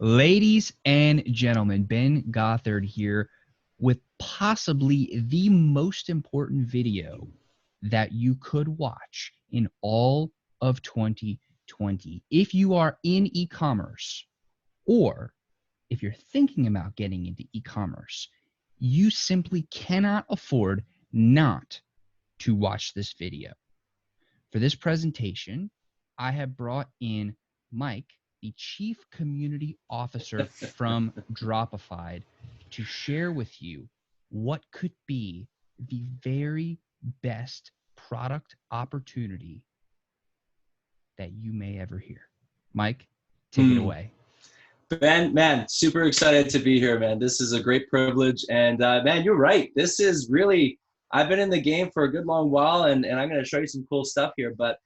Ladies and gentlemen, Ben Gothard here with possibly the most important video that you could watch in all of 2020. If you are in e-commerce or if you're thinking about getting into e-commerce, you simply cannot afford not to watch this video. For this presentation, I have brought in Mike, the Chief Community Officer from Dropified, to share with you what could be the very best product opportunity that you may ever hear. Mike, take it away. Ben, man, super excited to be here, man. This is a great privilege. And man, you're right. This is really, I've been in the game for a good long while, and I'm going to show you some cool stuff here. But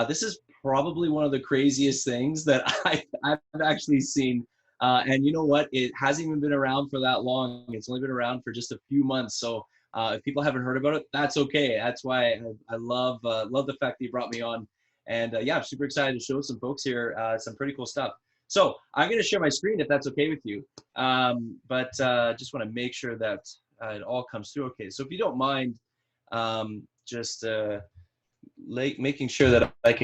this is probably one of the craziest things that I've actually seen. And you know what? It hasn't even been around for that long. It's only been around for just a few months. So if people haven't heard about it, that's okay. That's why I love the fact that you brought me on. And yeah, I'm super excited to show some folks here some pretty cool stuff. So I'm going to share my screen if that's okay with you. But just want to make sure that it all comes through okay. So if you don't mind, just making sure that that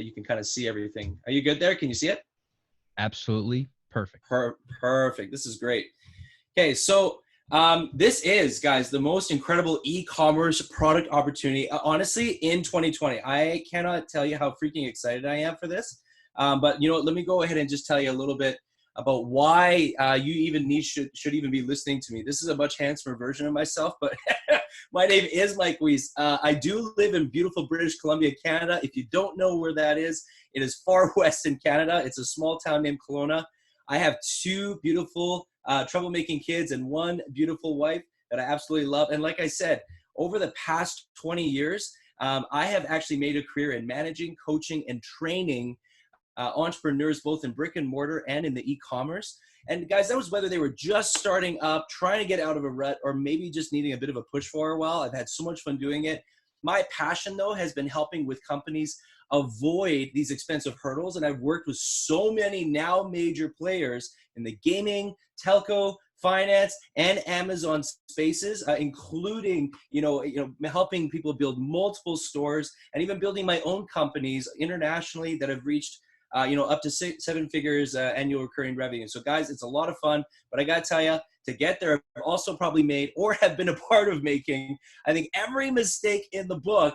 you can kind of see everything. Are you good there? Can you see it? Absolutely perfect. Perfect. This is great. Okay, so this is, guys, the most incredible e-commerce product opportunity, honestly, in 2020. I cannot tell you how freaking excited I am for this. But you know, let me go ahead and just tell you a little bit about why you even should even be listening to me. This is a much handsomer version of myself, but my name is Mike Weiss. I do live in beautiful British Columbia, Canada. If you don't know where that is, it is far west in Canada. It's a small town named Kelowna. I have two beautiful troublemaking kids and one beautiful wife that I absolutely love. And like I said, over the past 20 years, I have actually made a career in managing, coaching, and training entrepreneurs both in brick and mortar and in the e-commerce. And guys, that was whether they were just starting up, trying to get out of a rut, or maybe just needing a bit of a push for a while. I've had so much fun doing it. My passion, though, has been helping with companies avoid these expensive hurdles. And I've worked with so many now major players in the gaming, telco, finance, and Amazon spaces, including, helping people build multiple stores and even building my own companies internationally that have reached up to 7 figures annual recurring revenue. So guys, it's a lot of fun, but I got to tell you, to get there, I've also probably made or have been a part of making, I think, every mistake in the book,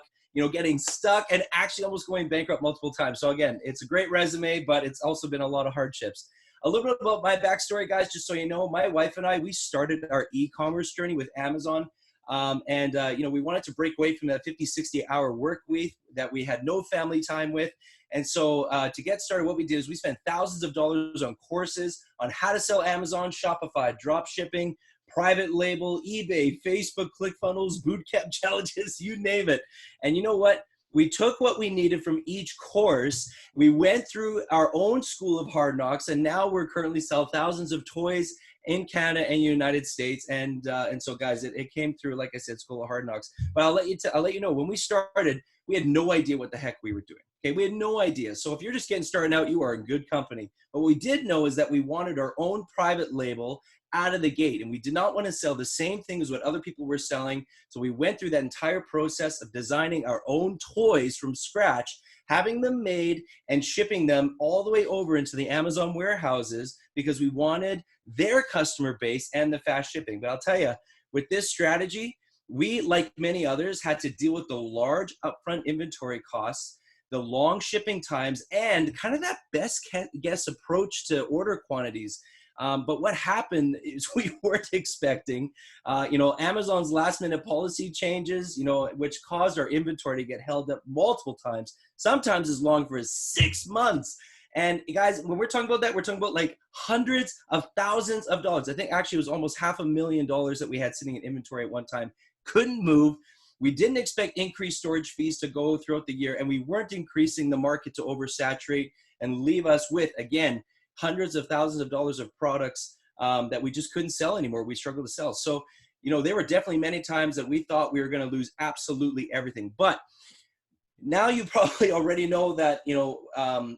getting stuck and actually almost going bankrupt multiple times. So again, it's a great resume, but it's also been a lot of hardships. A little bit about my backstory, guys, just so you know, my wife and I, we started our e-commerce journey with Amazon. We wanted to break away from that 50, 60-hour work week that we had no family time with. And so to get started, what we did is we spent thousands of dollars on courses on how to sell Amazon, Shopify, drop shipping, private label, eBay, Facebook, ClickFunnels, bootcamp challenges, you name it. And you know what? We took what we needed from each course. We went through our own school of hard knocks, and now we're currently sell thousands of toys in Canada and United States. And so, guys, it came through, like I said, school of hard knocks. But I'll let you know, when we started, we had no idea what the heck we were doing. Okay, we had no idea. So if you're just getting started out, you are in good company. But what we did know is that we wanted our own private label out of the gate, and we did not want to sell the same thing as what other people were selling. So we went through that entire process of designing our own toys from scratch, having them made and shipping them all the way over into the Amazon warehouses because we wanted their customer base and the fast shipping. But I'll tell you, with this strategy, we, like many others, had to deal with the large upfront inventory costs, the long shipping times, and kind of that best guess approach to order quantities. But what happened is we weren't expecting, Amazon's last minute policy changes, which caused our inventory to get held up multiple times, sometimes as long for 6 months. And guys, when we're talking about that, we're talking about like hundreds of thousands of dollars. I think actually it was almost $500,000 that we had sitting in inventory at one time. Couldn't move. We didn't expect increased storage fees to go throughout the year, and we weren't increasing the market to oversaturate and leave us with, again, hundreds of thousands of dollars of products that we just couldn't sell anymore. We struggled to sell. So, there were definitely many times that we thought we were going to lose absolutely everything. But Now you probably already know that,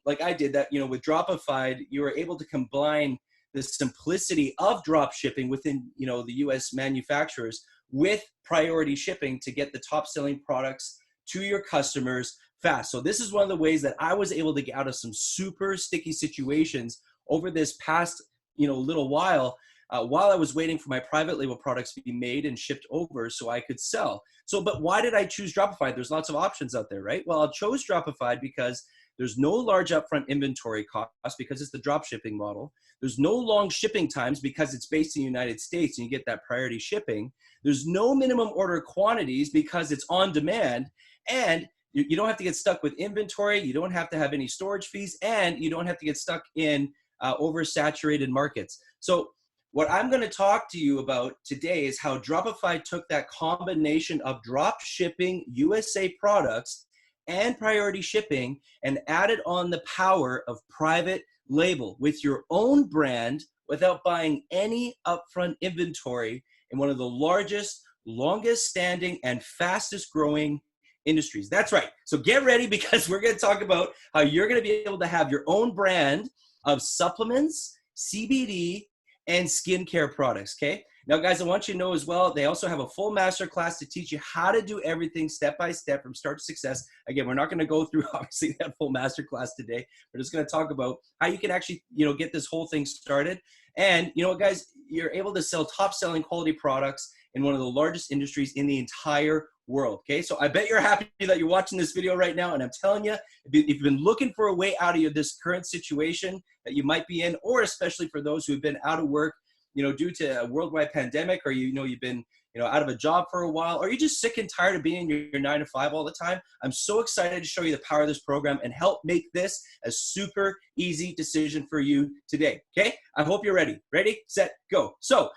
like I did that, with Dropified, you were able to combine the simplicity of drop shipping within, the US manufacturers with priority shipping to get the top selling products to your customers fast. So this is one of the ways that I was able to get out of some super sticky situations over this past, little while I was waiting for my private label products to be made and shipped over so I could sell. So, but why did I choose Dropified? There's lots of options out there, right? Well, I chose Dropified because there's no large upfront inventory costs because it's the drop shipping model. There's no long shipping times because it's based in the United States and you get that priority shipping. There's no minimum order quantities because it's on demand, and you don't have to get stuck with inventory. You don't have to have any storage fees, and you don't have to get stuck in oversaturated markets. So what I'm going to talk to you about today is how Dropified took that combination of drop shipping USA products and priority shipping and added on the power of private label with your own brand without buying any upfront inventory in one of the largest, longest standing, and fastest growing industries. That's right. So get ready, because we're going to talk about how you're going to be able to have your own brand of supplements, CBD, and skincare products, okay? Now, guys, I want you to know as well, they also have a full masterclass to teach you how to do everything step by step from start to success. Again, we're not going to go through, obviously, that full masterclass today. We're just going to talk about how you can actually, get this whole thing started. And, guys, you're able to sell top-selling quality products in one of the largest industries in the entire world, okay? So I bet you're happy that you're watching this video right now, and I'm telling you, if you've been looking for a way out of this current situation that you might be in, or especially for those who have been out of work, due to a worldwide pandemic, or you've been out of a job for a while, or you're just sick and tired of being in your 9 to 5 all the time, I'm so excited to show you the power of this program and help make this a super easy decision for you today, okay? I hope you're ready. Ready, set, go. So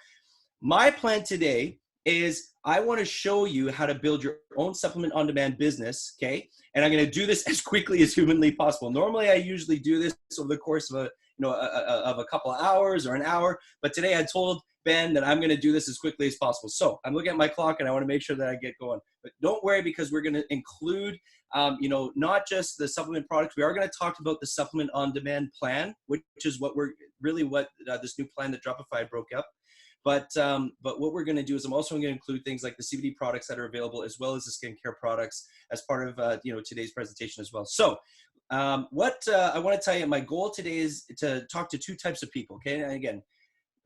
my plan today is I want to show you how to build your own supplement on demand business, okay? And I'm going to do this as quickly as humanly possible. Normally, I usually do this over the course of a couple of hours or an hour, but today I told Ben that I'm going to do this as quickly as possible. So I'm looking at my clock and I want to make sure that I get going. But don't worry, because we're going to include, not just the supplement products. We are going to talk about the supplement on demand plan, which is what this new plan that Dropified broke up. But what we're going to do is I'm also going to include things like the CBD products that are available, as well as the skincare products, as part of today's presentation as well. So what I want to tell you, my goal today is to talk to two types of people. Okay, and again,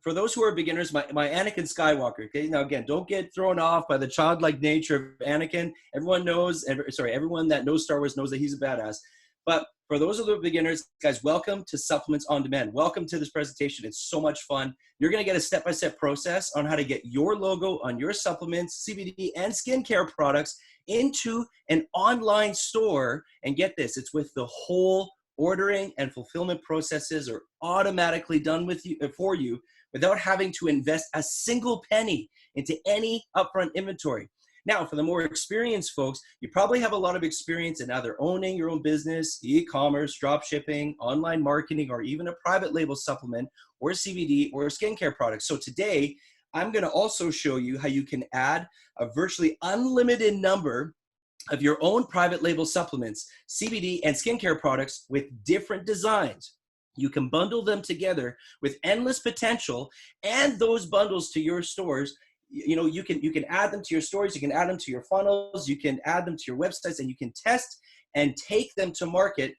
for those who are beginners, my Anakin Skywalker. Okay, now again, don't get thrown off by the childlike nature of Anakin. Everyone that knows Star Wars knows that he's a badass. But for those of the beginners, guys, welcome to Supplements on Demand. Welcome to this presentation. It's so much fun. You're going to get a step-by-step process on how to get your logo on your supplements, CBD, and skincare products into an online store. And get this, it's with the whole ordering and fulfillment processes are automatically done for you without having to invest a single penny into any upfront inventory. Now, for the more experienced folks, you probably have a lot of experience in either owning your own business, e-commerce, drop shipping, online marketing, or even a private label supplement or CBD or skincare products. So today, I'm going to also show you how you can add a virtually unlimited number of your own private label supplements, CBD, and skincare products with different designs. You can bundle them together with endless potential, and those bundles to your stores. You can add them to your stores, you can add them to your funnels, you can add them to your websites, and you can test and take them to market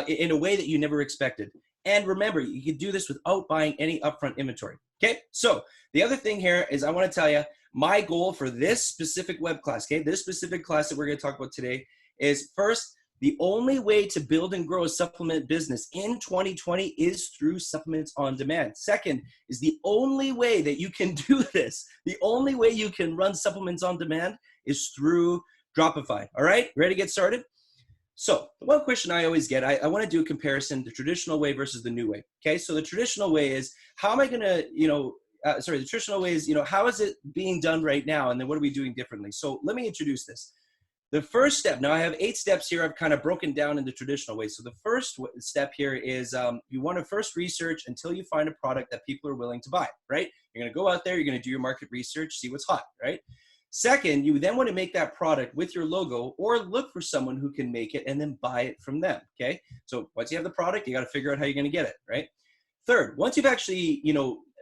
in a way that you never expected. And remember, you can do this without buying any upfront inventory. Okay, so the other thing here is I want to tell you my goal for this specific web class, okay, this specific class that we're going to talk about today is, first, the only way to build and grow a supplement business in 2020 is through supplements on demand. Second is the only way that you can do this, the only way you can run supplements on demand is through Dropified. All right, ready to get started? So the one question I always get, I want to do a comparison, the traditional way versus the new way. Okay, so the traditional way is, how am I going to, the traditional way is, how is it being done right now? And then what are we doing differently? So let me introduce this. The first step, now I have 8 steps here I've kind of broken down in the traditional way. So the first step here is you want to first research until you find a product that people are willing to buy, right? You're going to go out there, you're going to do your market research, see what's hot, right? Second, you then want to make that product with your logo or look for someone who can make it and then buy it from them, okay? So once you have the product, you got to figure out how you're going to get it, right? Third, once you've actually,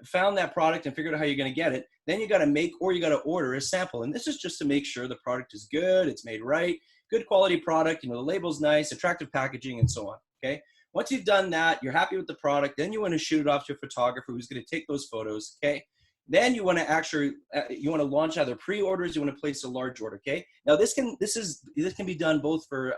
found that product and figured out how you're going to get it, then you got to make or you got to order a sample. And this is just to make sure the product is good, it's made right, good quality product, the label's nice, attractive packaging, and so on, okay? Once you've done that, you're happy with the product, then you want to shoot it off to a photographer who's going to take those photos, okay? Then you want to actually, launch either pre-orders, you want to place a large order, okay? Now this can be done both for,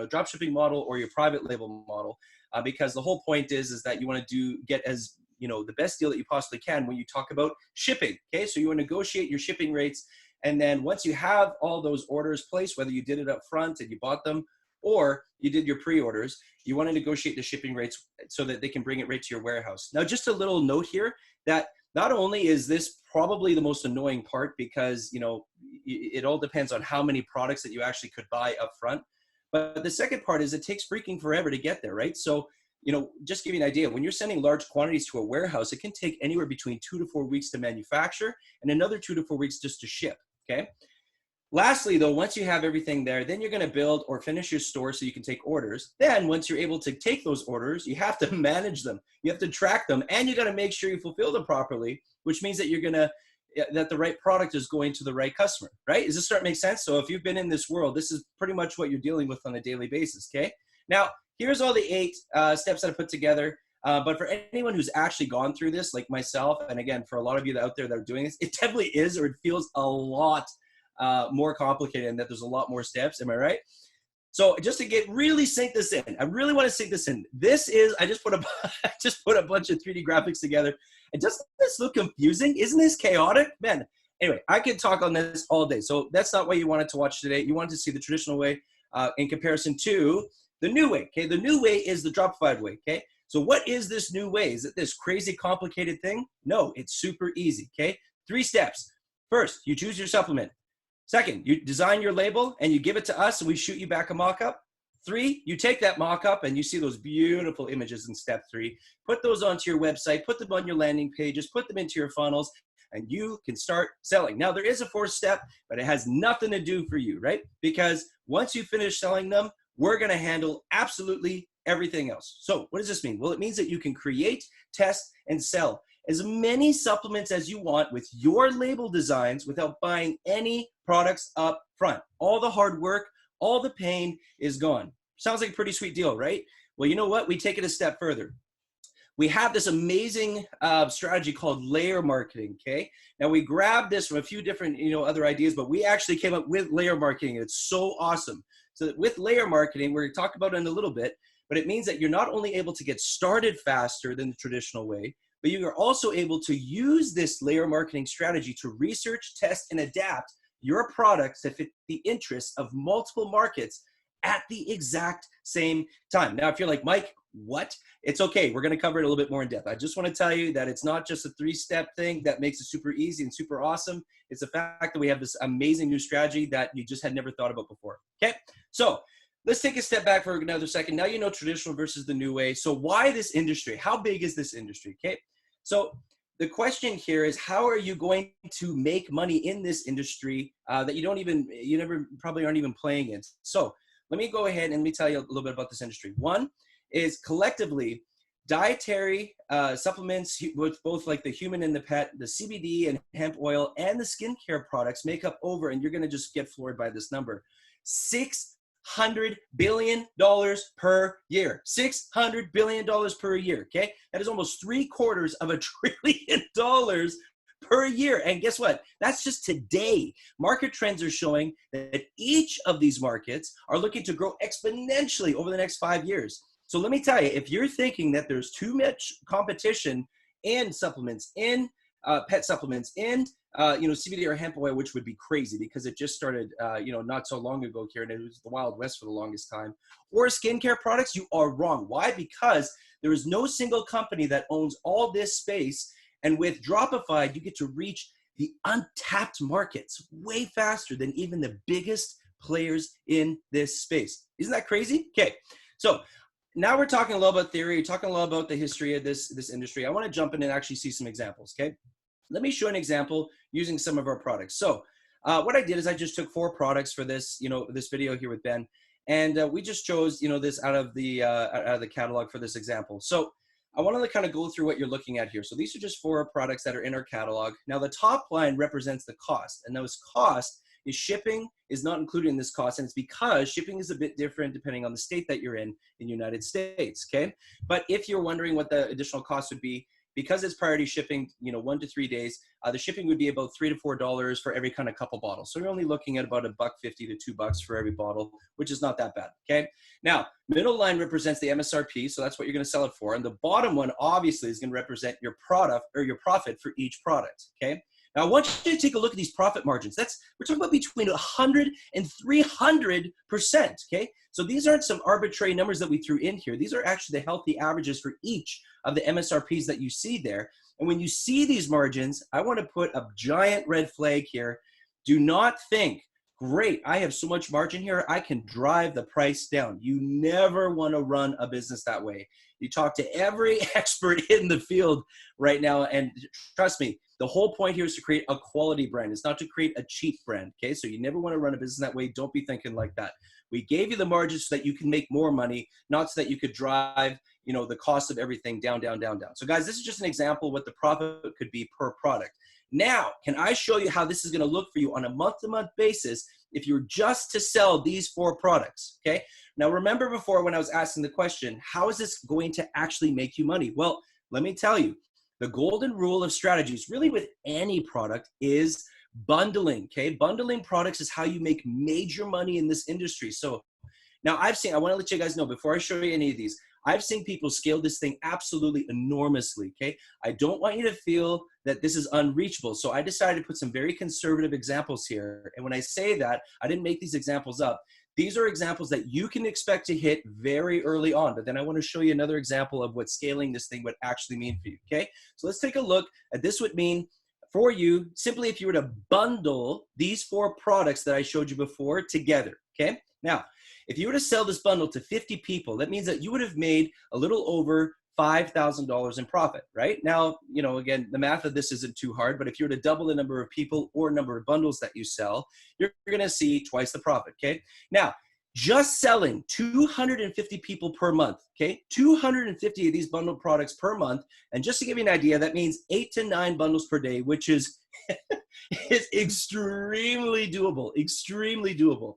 drop shipping model or your private label model, because the whole point is that you want to get as, the best deal that you possibly can when you talk about shipping, okay? So you want to negotiate your shipping rates. And then once you have all those orders placed, whether you did it up front and you bought them, or you did your pre-orders, you want to negotiate the shipping rates so that they can bring it right to your warehouse. Now, just a little note here that not only is this probably the most annoying part because, it all depends on how many products that you actually could buy up front, but the second part is it takes freaking forever to get there, right? So, just give you an idea, when you're sending large quantities to a warehouse, it can take anywhere between 2 to 4 weeks to manufacture and another 2 to 4 weeks just to ship, okay? Lastly, though, once you have everything there, then you're going to build or finish your store so you can take orders. Then once you're able to take those orders, you have to manage them. You have to track them, and you got to make sure you fulfill them properly, which means that that the right product is going to the right customer, right? Does this start to make sense? So if you've been in this world, this is pretty much what you're dealing with on a daily basis, okay? Now, here's all the 8 steps that I put together. But for anyone who's actually gone through this, like myself, and again, for a lot of you out there that are doing this, it definitely is, or it feels a lot more complicated and that there's a lot more steps. Am I right? So just to really sink this in, I really want to sink this in. This is, I just put a bunch of 3D graphics together. And doesn't this look confusing? Isn't this chaotic? Man, anyway, I could talk on this all day. So that's not what you wanted to watch today. You wanted to see the traditional way in comparison to the new way, okay? The new way is the Dropified way, okay? So what is this new way? Is it this crazy complicated thing? No, it's super easy, okay? 3 steps. First, you choose your supplement. Second, you design your label and you give it to us and we shoot you back a mock-up. 3, you take that mock-up and you see those beautiful images in step 3. Put those onto your website, put them on your landing pages, put them into your funnels, and you can start selling. Now, there is a 4th step, but it has nothing to do for you, right? Because once you finish selling them, we're going to handle absolutely everything else. So what does this mean? Well, it means that you can create, test, and sell as many supplements as you want with your label designs without buying any products up front. All the hard work, all the pain is gone. Sounds like a pretty sweet deal, right? Well, you know what? We take it a step further. We have this amazing strategy called layer marketing, okay? Now, we grabbed this from a few different, other ideas, but we actually came up with layer marketing. It's so awesome. So with layer marketing, we're going to talk about it in a little bit, but it means that you're not only able to get started faster than the traditional way, but you are also able to use this layer marketing strategy to research, test, and adapt your products to fit the interests of multiple markets at the exact same time. Now, if you're like, Mike, what? It's okay. We're going to cover it a little bit more in depth. I just want to tell you that it's not just a 3-step thing that makes it super easy and super awesome. It's the fact that we have this amazing new strategy that you just had never thought about before. Okay. So let's take a step back for another second. Now, you know, traditional versus the new way. So why this industry? How big is this industry? Okay. So the question here is, how are you going to make money in this industry that you never probably aren't even playing in? So let me go ahead and let me tell you a little bit about this industry. One is collectively dietary supplements with both like the human and the pet, the CBD and hemp oil and the skincare products make up over, and you're going to just get floored by this number, $600 billion per year. $600 billion per year, okay? That is almost $750 billion per year. And guess what? That's just today. Market trends are showing that each of these markets are looking to grow exponentially over the next 5 years. So let me tell you, if you're thinking that there's too much competition in supplements, in pet supplements, in CBD or hemp oil, which would be crazy because it just started, not so long ago here, and it was the Wild West for the longest time, or skincare products, you are wrong. Why? Because there is no single company that owns all this space. And with Dropified, you get to reach the untapped markets way faster than even the biggest players in this space. Isn't that crazy? Okay, so now we're talking a little about theory, talking a little about the history of this industry. I want to jump in and actually see some examples, okay? Let me show an example using some of our products. So What I did is I just took 4 products for this, this video here with Ben, and we just chose, this out of the catalog for this example. So I want to kind of go through what you're looking at here. So these are just 4 products that are in our catalog. Now the top line represents the cost, and those cost is shipping is not included in this cost, and it's because shipping is a bit different depending on the state that you're in the United States, okay? But if you're wondering what the additional cost would be, because it's priority shipping, 1 to 3 days, the shipping would be about $3 to $4 for every kind of couple bottles. So you're only looking at about $1.50 to $2 for every bottle, which is not that bad, okay? Now, middle line represents the MSRP, so that's what you're gonna sell it for. And the bottom one, obviously, is gonna represent your product or your profit for each product, okay? Now, I want you to take a look at these profit margins. We're talking about between 100 and 300%, okay? So these aren't some arbitrary numbers that we threw in here. These are actually the healthy averages for each of the MSRPs that you see there. And when you see these margins, I want to put a giant red flag here. Do not think, great, I have so much margin here, I can drive the price down. You never want to run a business that way. You talk to every expert in the field right now, and trust me, the whole point here is to create a quality brand. It's not to create a cheap brand, okay? So you never want to run a business that way. Don't be thinking like that. We gave you the margins so that you can make more money, not so that you could drive, the cost of everything down, down, down, down. So guys, this is just an example of what the profit could be per product. Now, can I show you how this is going to look for you on a month-to-month basis if you're just to sell these 4 products, okay? Now, remember before when I was asking the question, how is this going to actually make you money? Well, let me tell you, the golden rule of strategies, really with any product, is bundling, okay? Bundling products is how you make major money in this industry. So now I want to let you guys know before I show you any of these, I've seen people scale this thing absolutely enormously, okay? I don't want you to feel that this is unreachable. So I decided to put some very conservative examples here. And when I say that, I didn't make these examples up. These are examples that you can expect to hit very early on, but then I want to show you another example of what scaling this thing would actually mean for you, okay? So let's take a look at this would mean for you, simply if you were to bundle these 4 products that I showed you before together, okay? Now, if you were to sell this bundle to 50 people, that means that you would have made a little over $5,000 in profit, right? Now, again, the math of this isn't too hard, but if you were to double the number of people or number of bundles that you sell, you're going to see twice the profit, okay? Now, just selling 250 people per month, okay? 250 of these bundled products per month. And just to give you an idea, that means 8 to 9 bundles per day, which is extremely doable, extremely doable.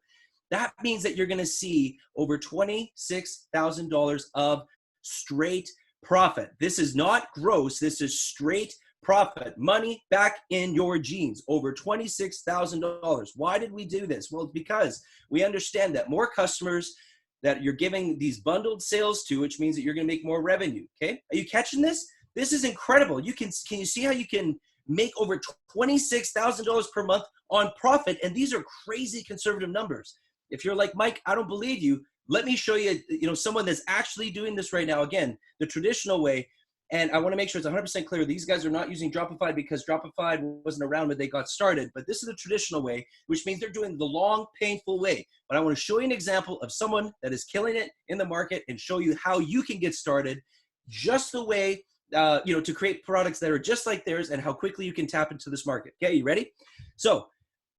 That means that you're going to see over $26,000 of straight profit. This is not gross. This is straight profit. Money back in your jeans. Over $26,000. Why did we do this? Well, it's because we understand that more customers that you're giving these bundled sales to, which means that you're going to make more revenue. Okay? Are you catching this? This is incredible. Can you see how you can make over $26,000 per month on profit? And these are crazy conservative numbers. If you're like, Mike, I don't believe you, let me show you, someone that's actually doing this right now. Again, the traditional way. And I want to make sure it's 100% clear. These guys are not using Dropified because Dropified wasn't around when they got started. But this is the traditional way, which means they're doing the long, painful way. But I want to show you an example of someone that is killing it in the market and show you how you can get started just the way, to create products that are just like theirs and how quickly you can tap into this market. Okay, you ready? So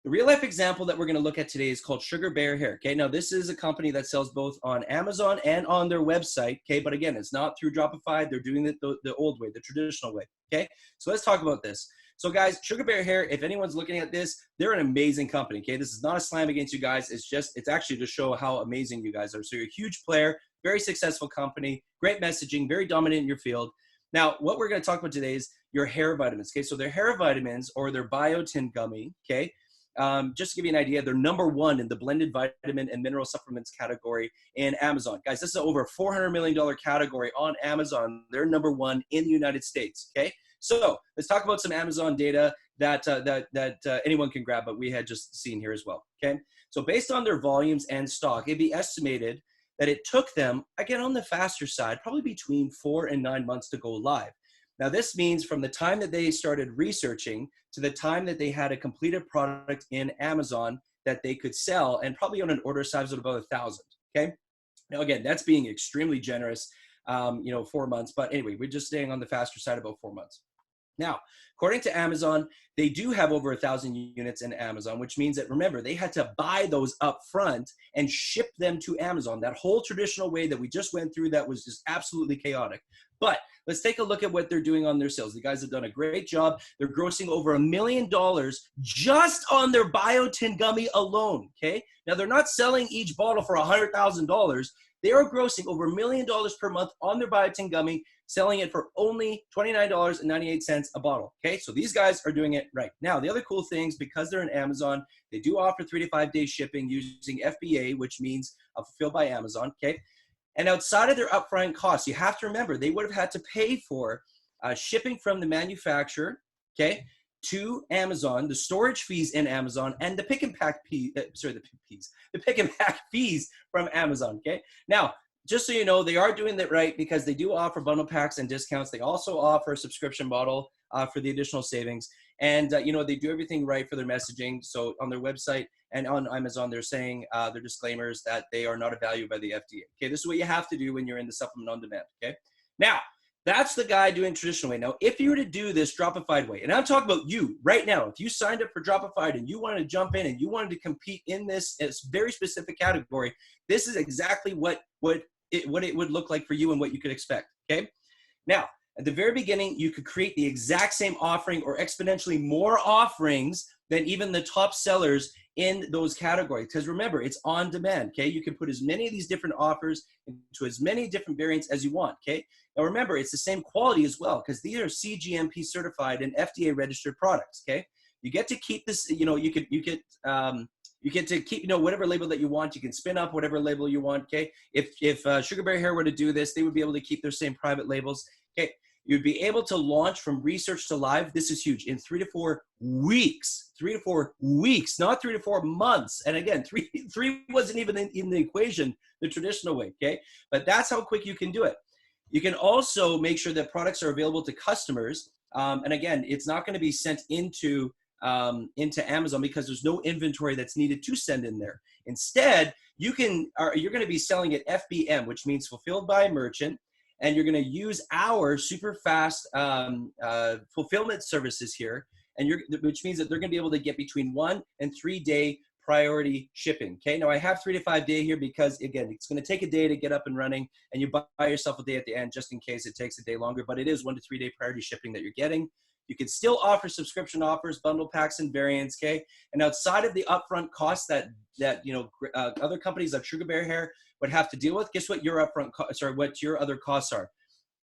the real life example that we're going to look at today is called Sugar Bear Hair. Okay, now this is a company that sells both on Amazon and on their website. Okay, but again, it's not through Dropified. They're doing it the old way, the traditional way. Okay, so let's talk about this. So guys, Sugar Bear Hair, if anyone's looking at this, they're an amazing company. Okay, this is not a slam against you guys. It's actually to show how amazing you guys are. So you're a huge player, very successful company, great messaging, very dominant in your field. Now, what we're going to talk about today is your hair vitamins. Okay, so their hair vitamins or their biotin gummy. Okay. Just to give you an idea, they're #1 in the blended vitamin and mineral supplements category in Amazon. Guys, this is over a $400 million category on Amazon. They're #1 in the United States, okay? So let's talk about some Amazon data that anyone can grab, but we had just seen here as well, okay? So based on their volumes and stock, it'd be estimated that it took them, again, on the faster side, probably between 4 and 9 months to go live. Now, this means from the time that they started researching to the time that they had a completed product in Amazon that they could sell, and probably on an order size of about 1,000, okay? Now, again, that's being extremely generous, 4 months. But anyway, we're just staying on the faster side, about 4 months. Now, according to Amazon, they do have over 1,000 units in Amazon, which means that, remember, they had to buy those up front and ship them to Amazon. That whole traditional way that we just went through, that was just absolutely chaotic. But let's take a look at what they're doing on their sales. The guys have done a great job. They're grossing over $1 million just on their biotin gummy alone, okay? Now, they're not selling each bottle for $100,000. They are grossing over $1 million per month on their biotin gummy, selling it for only $29.98 a bottle, okay? So these guys are doing it right. Now, the other cool things, because they're in Amazon, they do offer 3 to 5 day shipping using FBA, which means fulfilled by Amazon, okay? And outside of their upfront costs, you have to remember, they would have had to pay for shipping from the manufacturer, okay, to Amazon, the storage fees in Amazon, and the pick and pack the pick and pack fees from Amazon, okay? Now, just so you know, they are doing that right, because they do offer bundle packs and discounts. They also offer a subscription model for the additional savings. And, you know, they do everything right for their messaging. So on their website and on Amazon, they're saying their disclaimers that they are not evaluated by the FDA. Okay, this is what you have to do when you're in the supplement on demand, okay? Now, that's the guy doing traditional way. Now, if you were to do this Dropified way, and I'm talking about you right now, if you signed up for Dropified and you wanted to jump in and you wanted to compete in this very specific category, this is exactly what it would look like for you and what you could expect, okay? Now, at the very beginning, you could create the exact same offering or exponentially more offerings than even the top sellers in those categories. Because remember, it's on demand, okay? You can put as many of these different offers into as many different variants as you want, okay? Now remember, it's the same quality as well, because these are CGMP certified and FDA registered products, okay? You get to keep this, you know, you get to keep, you know, whatever label that you want. You can spin up whatever label you want, okay? If Sugar Bear Hair were to do this, they would be able to keep their same private labels, okay? You'd be able to launch from research to live. This is huge. In 3 to 4 weeks, 3 to 4 weeks, not 3 to 4 months. And again, three wasn't even in the equation, the traditional way, okay? But that's how quick you can do it. You can also make sure that products are available to customers. And again, it's not going to be sent into Amazon because there's no inventory that's needed to send in there. Instead, you're going to be selling at FBM, which means fulfilled by a merchant. And you're going to use our super fast fulfillment services here, and which means that they're going to be able to get between 1 and 3 day priority shipping. Okay, now I have 3 to 5 day here because, again, it's going to take a day to get up and running, and you buy yourself a day at the end just in case it takes a day longer. But it is 1 to 3 day priority shipping that you're getting. You can still offer subscription offers, bundle packs, and variants. Okay, and outside of the upfront costs that you know other companies like Sugar Bear Hair would have to deal with, guess what your what your other costs are?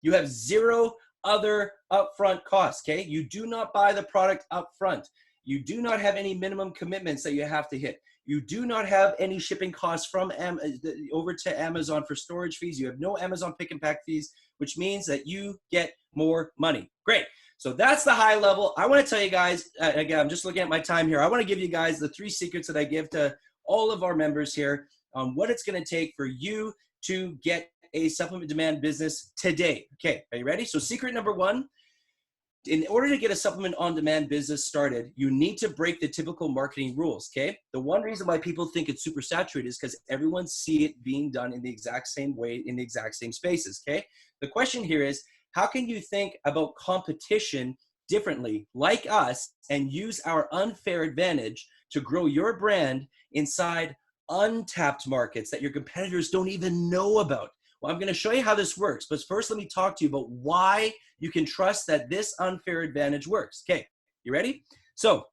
You have 0 other upfront costs, okay? You do not buy the product upfront. You do not have any minimum commitments that you have to hit. You do not have any shipping costs from over to Amazon for storage fees. You have no Amazon pick and pack fees, which means that you get more money. Great. So that's the high level. I want to tell you guys, again, I'm just looking at my time here. I want to give you guys the 3 secrets that I give to all of our members here on what it's going to take for you to get a supplement demand business today. Okay, are you ready? So secret number 1, in order to get a supplement on demand business started, you need to break the typical marketing rules, okay? The one reason why people think it's super saturated is because everyone see it being done in the exact same way, in the exact same spaces, okay? The question here is, how can you think about competition differently, like us, and use our unfair advantage to grow your brand inside untapped markets that your competitors don't even know about? Well, I'm going to show you how this works, but first let me talk to you about why you can trust that this unfair advantage works. Okay, you ready? So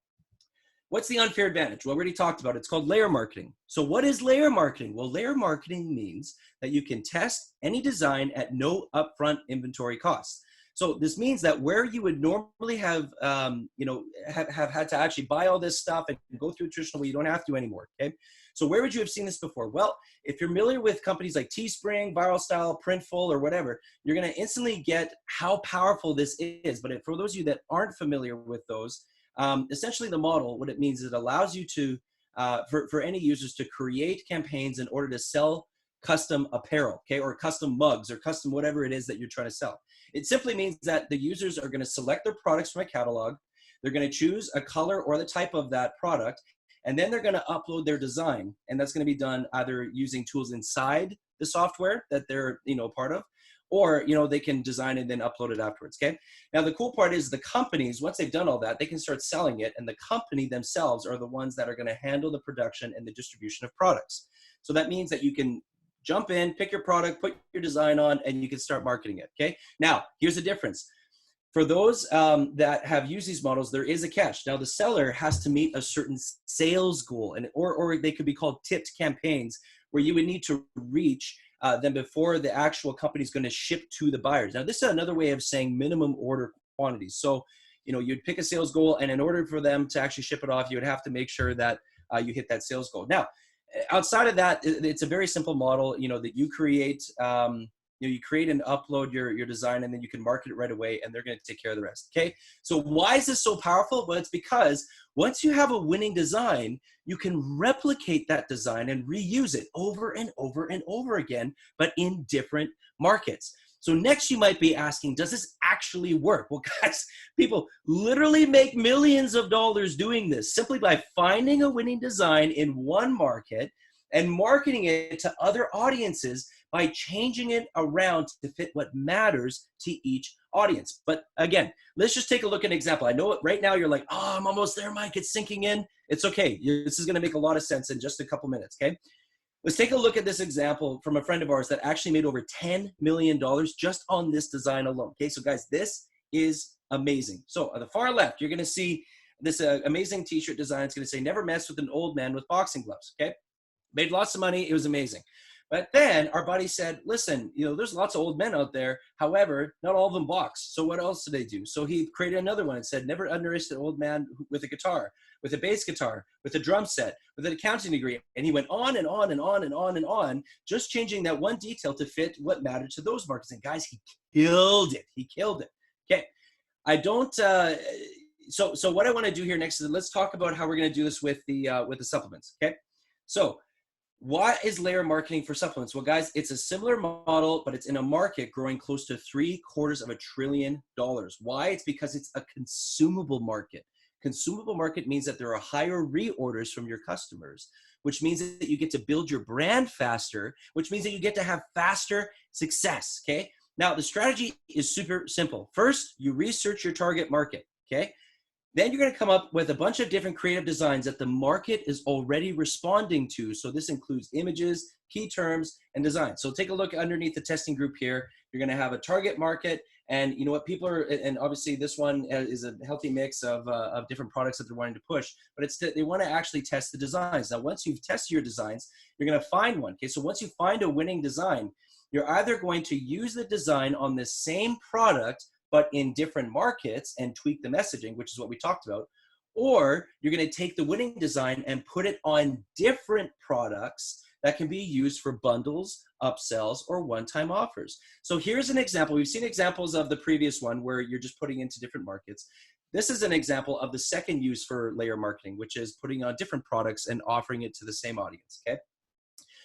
what's the unfair advantage? Well, we already talked about it. It's called layer marketing. So what is layer marketing? Well, layer marketing means that you can test any design at no upfront inventory costs. So this means that where you would normally have had to actually buy all this stuff and go through a traditional way, you don't have to anymore, okay? So where would you have seen this before? Well, if you're familiar with companies like Teespring, Viral Style, Printful, or whatever, you're going to instantly get how powerful this is. But for those of you that aren't familiar with those, essentially the model, what it means is it allows you to, for any users to create campaigns in order to sell custom apparel, okay, or custom mugs or custom whatever it is that you're trying to sell. It simply means that the users are going to select their products from a catalog. They're going to choose a color or the type of that product, and then they're going to upload their design. And that's going to be done either using tools inside the software that they're part of, or, they can design and then upload it afterwards. Okay. Now, the cool part is the companies, once they've done all that, they can start selling it. And the company themselves are the ones that are going to handle the production and the distribution of products. So that means that you can jump in, pick your product, put your design on, and you can start marketing it. Okay. Now, here's the difference. For those that have used these models, there is a catch. Now, the seller has to meet a certain sales goal, or they could be called tipped campaigns, where you would need to reach them before the actual company is going to ship to the buyers. Now, this is another way of saying minimum order quantities. So, you'd pick a sales goal, and in order for them to actually ship it off, you would have to make sure that you hit that sales goal. Now, outside of that, it's a very simple model, that you create. You create and upload your design, and then you can market it right away, and they're going to take care of the rest. Okay. So why is this so powerful? Well, it's because once you have a winning design, you can replicate that design and reuse it over and over and over again, but in different markets. So next you might be asking, does this actually work? Well, guys, people literally make millions of dollars doing this simply by finding a winning design in one market and marketing it to other audiences by changing it around to fit what matters to each audience. But again, let's just take a look at an example. I know right now you're like, oh, I'm almost there, Mike. It's sinking in. It's okay. This is going to make a lot of sense in just a couple minutes, okay? Let's take a look at this example from a friend of ours that actually made over $10 million just on this design alone, okay? So guys, this is amazing. So on the far left, you're going to see this amazing t-shirt design. It's going to say, never mess with an old man with boxing gloves, okay? Made lots of money. It was amazing. But then our buddy said, listen, there's lots of old men out there. However, not all of them box. So what else do they do? So he created another one and said, never underestimate an old man with a guitar, with a bass guitar, with a drum set, with an accounting degree. And he went on and on and on and on and on, just changing that one detail to fit what mattered to those markets. And guys, he killed it. He killed it. Okay. I don't, so what I want to do here next is let's talk about how we're going to do this with the supplements. Okay. So, what is layer marketing for supplements? Well, guys, it's a similar model, but it's in a market growing close to $750 billion. Why? It's because it's a consumable market. Consumable market means that there are higher reorders from your customers, which means that you get to build your brand faster, which means that you get to have faster success, okay? Now, the strategy is super simple. First, you research your target market, okay? Then you're going to come up with a bunch of different creative designs that the market is already responding to. So this includes images, key terms, and design. So take a look underneath the testing group here. You're going to have a target market, and you know what people are, and obviously this one is a healthy mix of different products that they're wanting to push, but they want to actually test the designs. Now, once you've tested your designs, you're going to find one. Okay, so once you find a winning design, you're either going to use the design on the same product but in different markets and tweak the messaging, which is what we talked about. Or you're going to take the winning design and put it on different products that can be used for bundles, upsells, or one-time offers. So here's an example. We've seen examples of the previous one where you're just putting into different markets. This is an example of the second use for layer marketing, which is putting on different products and offering it to the same audience, okay?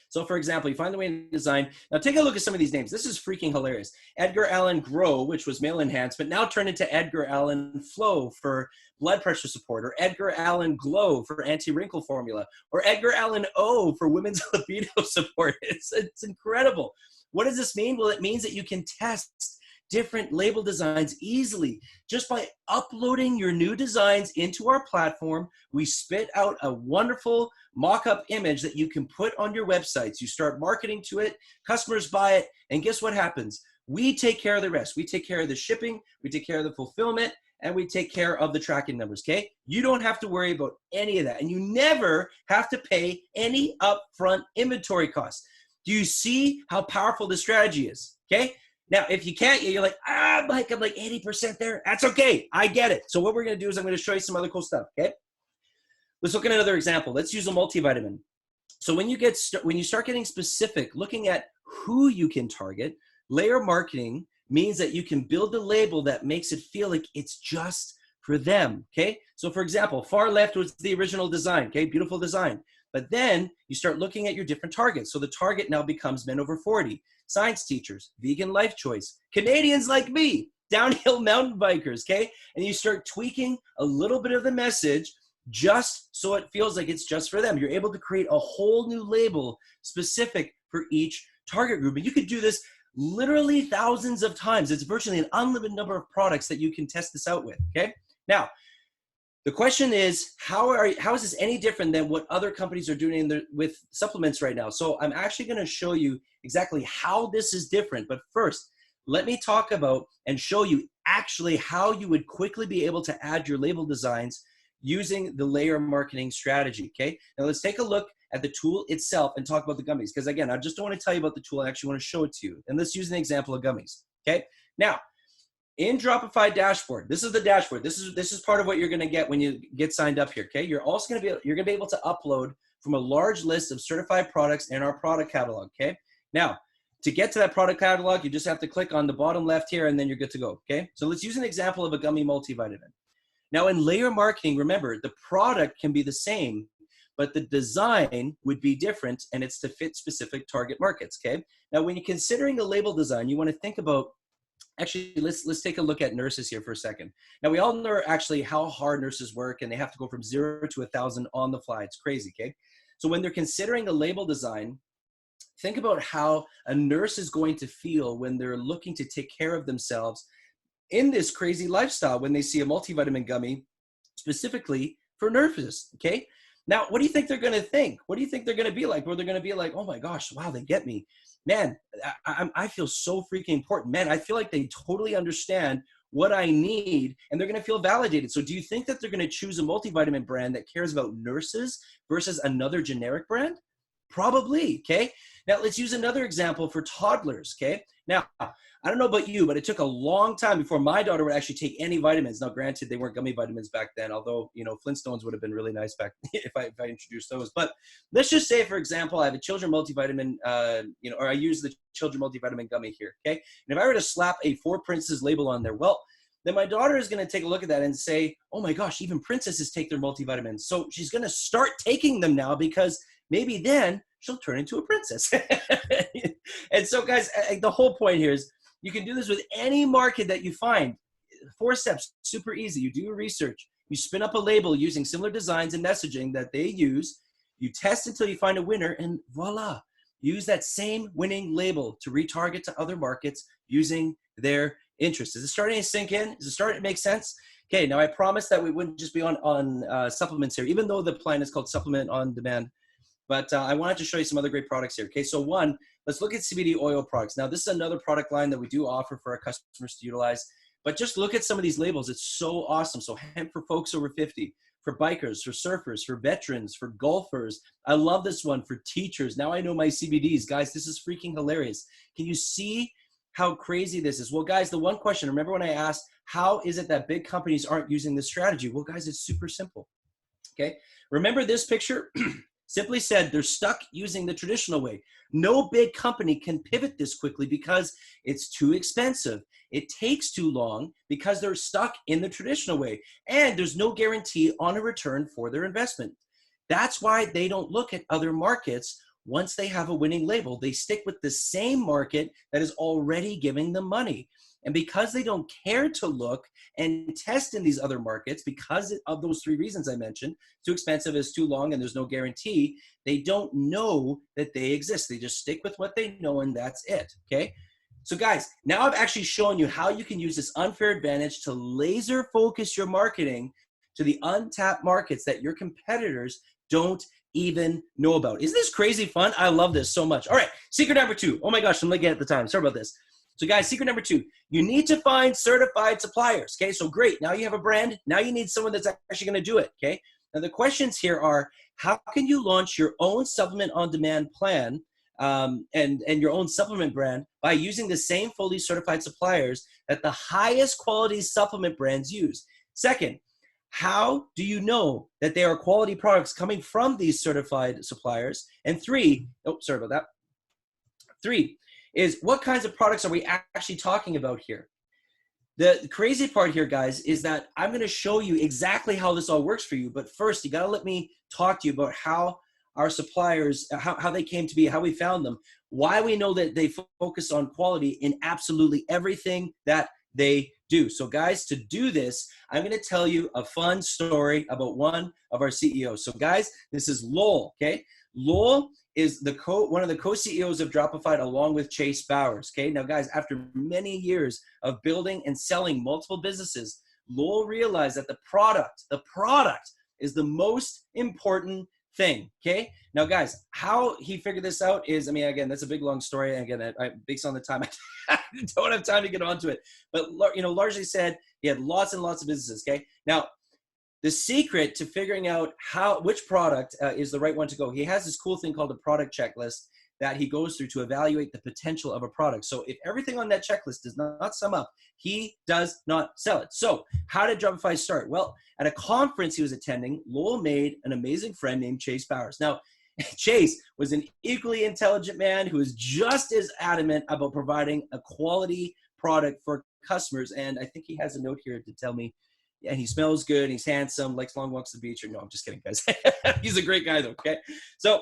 So for example, you find the winning design. Now take a look at some of these names. This is freaking hilarious. Edgar Allan Grow, which was male enhancement, now turned into Edgar Allan Flow for blood pressure support, or Edgar Allan Glow for anti-wrinkle formula, or Edgar Allan O for women's libido support. It's incredible. What does this mean? Well, it means that you can test different label designs easily. Just by uploading your new designs into our platform, we spit out a wonderful mock-up image that you can put on your websites. You start marketing to it, customers buy it, and guess what happens? We take care of the rest. We take care of the shipping, we take care of the fulfillment, and we take care of the tracking numbers, okay? You don't have to worry about any of that, and you never have to pay any upfront inventory costs. Do you see how powerful this strategy is, okay? Now, if you can't, you're like, Mike, I'm like 80% there. That's okay. I get it. So what we're going to do is I'm going to show you some other cool stuff, okay? Let's look at another example. Let's use a multivitamin. So when you start getting specific, looking at who you can target, layer marketing means that you can build a label that makes it feel like it's just for them, okay? So for example, far left was the original design, okay? Beautiful design. But then you start looking at your different targets. So the target now becomes men over 40, science teachers, vegan life choice, Canadians like me, downhill mountain bikers, okay? And you start tweaking a little bit of the message just so it feels like it's just for them. You're able to create a whole new label specific for each target group. And you could do this literally thousands of times. It's virtually an unlimited number of products that you can test this out with, okay? Now, the question is, how is this any different than what other companies are doing with supplements right now? So I'm actually going to show you exactly how this is different. But first, let me talk about and show you actually how you would quickly be able to add your label designs using the layer marketing strategy, okay? Now let's take a look at the tool itself and talk about the gummies. Because again, I just don't want to tell you about the tool. I actually want to show it to you. And let's use an example of gummies, okay? Now, in Dropified dashboard, this is the dashboard. This is part of what you're going to get when you get signed up here. Okay, you're also going to be able to upload from a large list of certified products in our product catalog. Okay, now to get to that product catalog, you just have to click on the bottom left here, and then you're good to go. Okay, so let's use an example of a gummy multivitamin. Now in layer marketing, remember the product can be the same, but the design would be different, and it's to fit specific target markets. Okay, now when you're considering a label design, you want to think about. Actually, let's take a look at nurses here for a second. Now, we all know actually how hard nurses work, and they have to go from 0 to 1,000 on the fly. It's crazy, okay? So when they're considering a label design, think about how a nurse is going to feel when they're looking to take care of themselves in this crazy lifestyle when they see a multivitamin gummy specifically for nurses, okay? Now, what do you think they're going to think? What do you think they're going to be like? Well, they're going to be like, oh my gosh, wow, they get me. Man, I feel so freaking important. Man, I feel like they totally understand what I need, and they're going to feel validated. So do you think that they're going to choose a multivitamin brand that cares about nurses versus another generic brand? Probably, okay? Now, let's use another example for toddlers, okay? Now, I don't know about you, but it took a long time before my daughter would actually take any vitamins. Now, granted, they weren't gummy vitamins back then, although, you know, Flintstones would have been really nice back if I introduced those. But let's just say, for example, I have a children multivitamin, or I use the children multivitamin gummy here, okay? And if I were to slap a For Princes label on there, well, then my daughter is going to take a look at that and say, oh my gosh, even princesses take their multivitamins. So she's going to start taking them now because maybe then she'll turn into a princess. And so, guys, the whole point here is you can do this with any market that you find. 4 steps, super easy. You do your research. You spin up a label using similar designs and messaging that they use. You test until you find a winner, and voila. Use that same winning label to retarget to other markets using their interests. Is it starting to sink in? Is it starting to make sense? Okay, now I promised that we wouldn't just be on supplements here, even though the plan is called Supplement on Demand. But I wanted to show you some other great products here. Okay, so one, let's look at CBD oil products. Now, this is another product line that we do offer for our customers to utilize. But just look at some of these labels. It's so awesome. So hemp for folks over 50, for bikers, for surfers, for veterans, for golfers. I love this one for teachers. Now I know my CBDs. Guys, this is freaking hilarious. Can you see how crazy this is? Well, guys, the one question, remember when I asked, how is it that big companies aren't using this strategy? Well, guys, it's super simple. Okay, remember this picture? Simply said, they're stuck using the traditional way. No big company can pivot this quickly because it's too expensive. It takes too long because they're stuck in the traditional way. And there's no guarantee on a return for their investment. That's why they don't look at other markets once they have a winning label. They stick with the same market that is already giving them money. And because they don't care to look and test in these other markets, because of those 3 reasons I mentioned, too expensive, is too long, and there's no guarantee, they don't know that they exist. They just stick with what they know, and that's it, okay? So guys, now I've actually shown you how you can use this unfair advantage to laser focus your marketing to the untapped markets that your competitors don't even know about. Isn't this crazy fun? I love this so much. All right, secret number 2. Oh my gosh, I'm looking at the time. Sorry about this. So guys, secret number 2, you need to find certified suppliers, okay? So great, now you have a brand, now you need someone that's actually gonna do it, okay? Now the questions here are, how can you launch your own supplement on demand plan and your own supplement brand by using the same fully certified suppliers that the highest quality supplement brands use? Second, how do you know that they are quality products coming from these certified suppliers? And 3, oh, sorry about that. 3, is what kinds of products are we actually talking about here? The crazy part here, guys, is that I'm going to show you exactly how this all works for you. But first, you got to let me talk to you about how our suppliers, how they came to be, how we found them, why we know that they focus on quality in absolutely everything that they do. So guys, to do this, I'm going to tell you a fun story about one of our CEOs. So guys, this is Lowell, okay? Lowell is one of the co-CEOs of Dropified, along with Chase Bowers. Okay, now guys, after many years of building and selling multiple businesses, Lowell realized that the product is the most important thing. Okay, now guys, how he figured this out is, I mean, again, that's a big long story. And again, based on the time, I don't have time to get onto it. But largely said, he had lots and lots of businesses. Okay, now the secret to figuring out which product is the right one to go, he has this cool thing called a product checklist that he goes through to evaluate the potential of a product. So if everything on that checklist does not sum up, he does not sell it. So how did Dropify start? Well, at a conference he was attending, Lowell made an amazing friend named Chase Bowers. Now, Chase was an equally intelligent man who was just as adamant about providing a quality product for customers. And I think he has a note here to tell me, and he smells good, he's handsome, likes long walks to the beach. Or no, I'm just kidding, guys. He's a great guy though, okay? So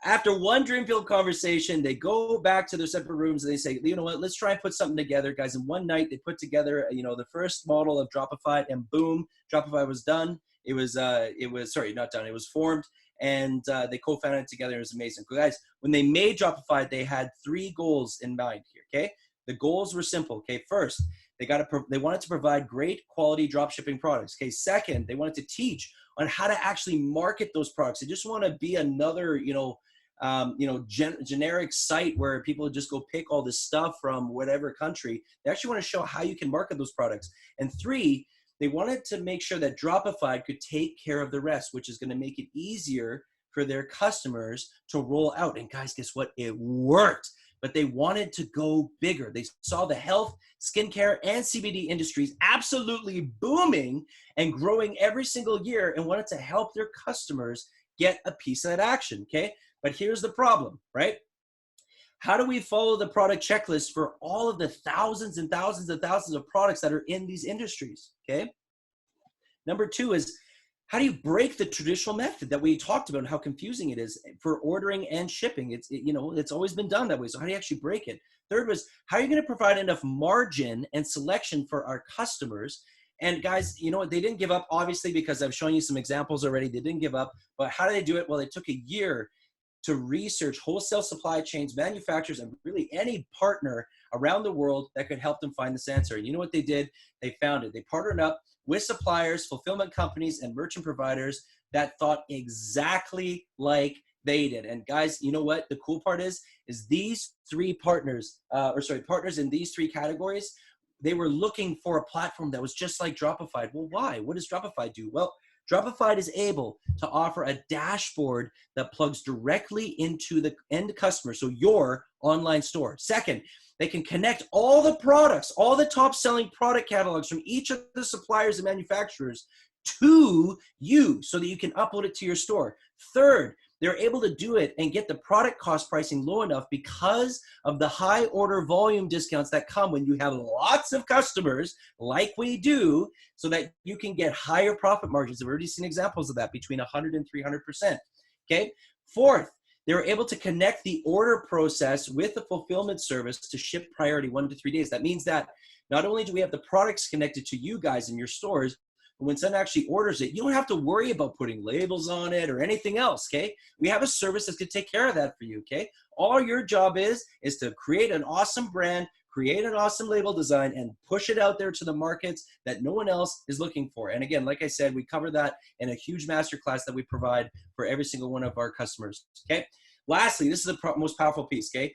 after one dream-filled conversation, they go back to their separate rooms and they say, you know what, let's try and put something together, guys. In one night, they put together, the first model of Dropified, and boom, Dropified was done. It was not done, it was formed, and they co-founded it together. It was amazing. Guys, when they made Dropified, they had 3 goals in mind here, okay? The goals were simple, okay? First, they wanted to provide great quality drop shipping products. Okay. Second, they wanted to teach on how to actually market those products. They just want to be another, generic site where people just go pick all this stuff from whatever country. They actually want to show how you can market those products. And 3, they wanted to make sure that Dropified could take care of the rest, which is going to make it easier for their customers to roll out. And guys, guess what? It worked. But they wanted to go bigger. They saw the health, skincare, and CBD industries absolutely booming and growing every single year, and wanted to help their customers get a piece of that action, okay? But here's the problem, right? How do we follow the product checklist for all of the thousands and thousands and thousands of products that are in these industries, okay? Number 2 is, how do you break the traditional method that we talked about and how confusing it is for ordering and shipping? It's always been done that way. So how do you actually break it? Third was, how are you going to provide enough margin and selection for our customers? And guys, you know what? They didn't give up, obviously, because I've shown you some examples already. They didn't give up. But how did they do it? Well, they took a year to research wholesale supply chains, manufacturers, and really any partner around the world that could help them find this answer. And you know what they did? They found it. They partnered up with suppliers, fulfillment companies, and merchant providers that thought exactly like they did. And guys, you know what the cool part is these 3 partners in these 3 categories, they were looking for a platform that was just like Dropified. Well, why? What does Dropified do? Well, Dropified is able to offer a dashboard that plugs directly into the end customer, so your online store. Second, they can connect all the products, all the top selling product catalogs from each of the suppliers and manufacturers to you so that you can upload it to your store. Third, they're able to do it and get the product cost pricing low enough because of the high order volume discounts that come when you have lots of customers like we do, so that you can get higher profit margins. We've already seen examples of that between 100 and 300%. Okay. Fourth, they were able to connect the order process with the fulfillment service to ship priority 1 to 3 days. That means that not only do we have the products connected to you guys in your stores, but when someone actually orders it, you don't have to worry about putting labels on it or anything else, okay? We have a service that's going to take care of that for you, okay? All your job is to create an awesome brand, create an awesome label design, and push it out there to the markets that no one else is looking for. And again, like I said, we cover that in a huge masterclass that we provide for every single one of our customers, okay? Lastly, this is the most powerful piece, okay?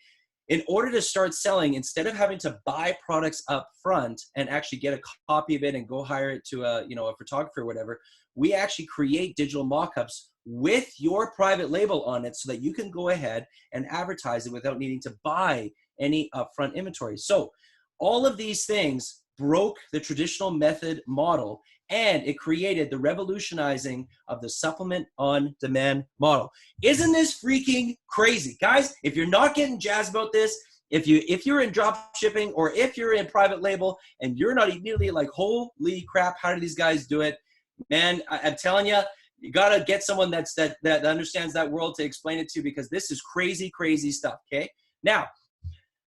In order to start selling, instead of having to buy products up front and actually get a copy of it and go hire it to a photographer or whatever, we actually create digital mock-ups with your private label on it so that you can go ahead and advertise it without needing to buy any upfront inventory. So all of these things broke the traditional method model, and it created the revolutionizing of the supplement on demand model. Isn't this freaking crazy? Guys, if you're not getting jazzed about this, if you're in drop shipping or if you're in private label and you're not immediately like, holy crap, how do these guys do it? Man, I'm telling you, you got to get someone that understands that world to explain it to, because this is crazy, crazy stuff, okay? Now,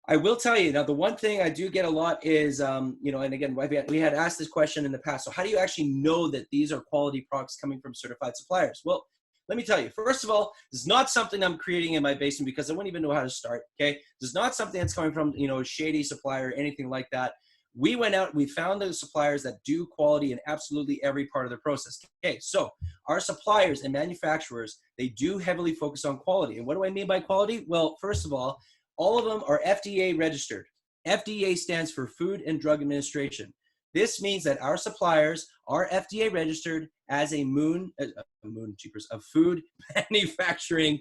I will tell you, now the one thing I do get a lot is, and again, we had asked this question in the past. So how do you actually know that these are quality products coming from certified suppliers? Well, let me tell you, first of all, this is not something I'm creating in my basement because I wouldn't even know how to start, okay? This is not something that's coming from, a shady supplier or anything like that. We went out, we found those suppliers that do quality in absolutely every part of the process. Okay, so our suppliers and manufacturers, they do heavily focus on quality. And what do I mean by quality? Well, first of all of them are FDA registered. FDA stands for Food and Drug Administration. This means that our suppliers are FDA registered as a food manufacturing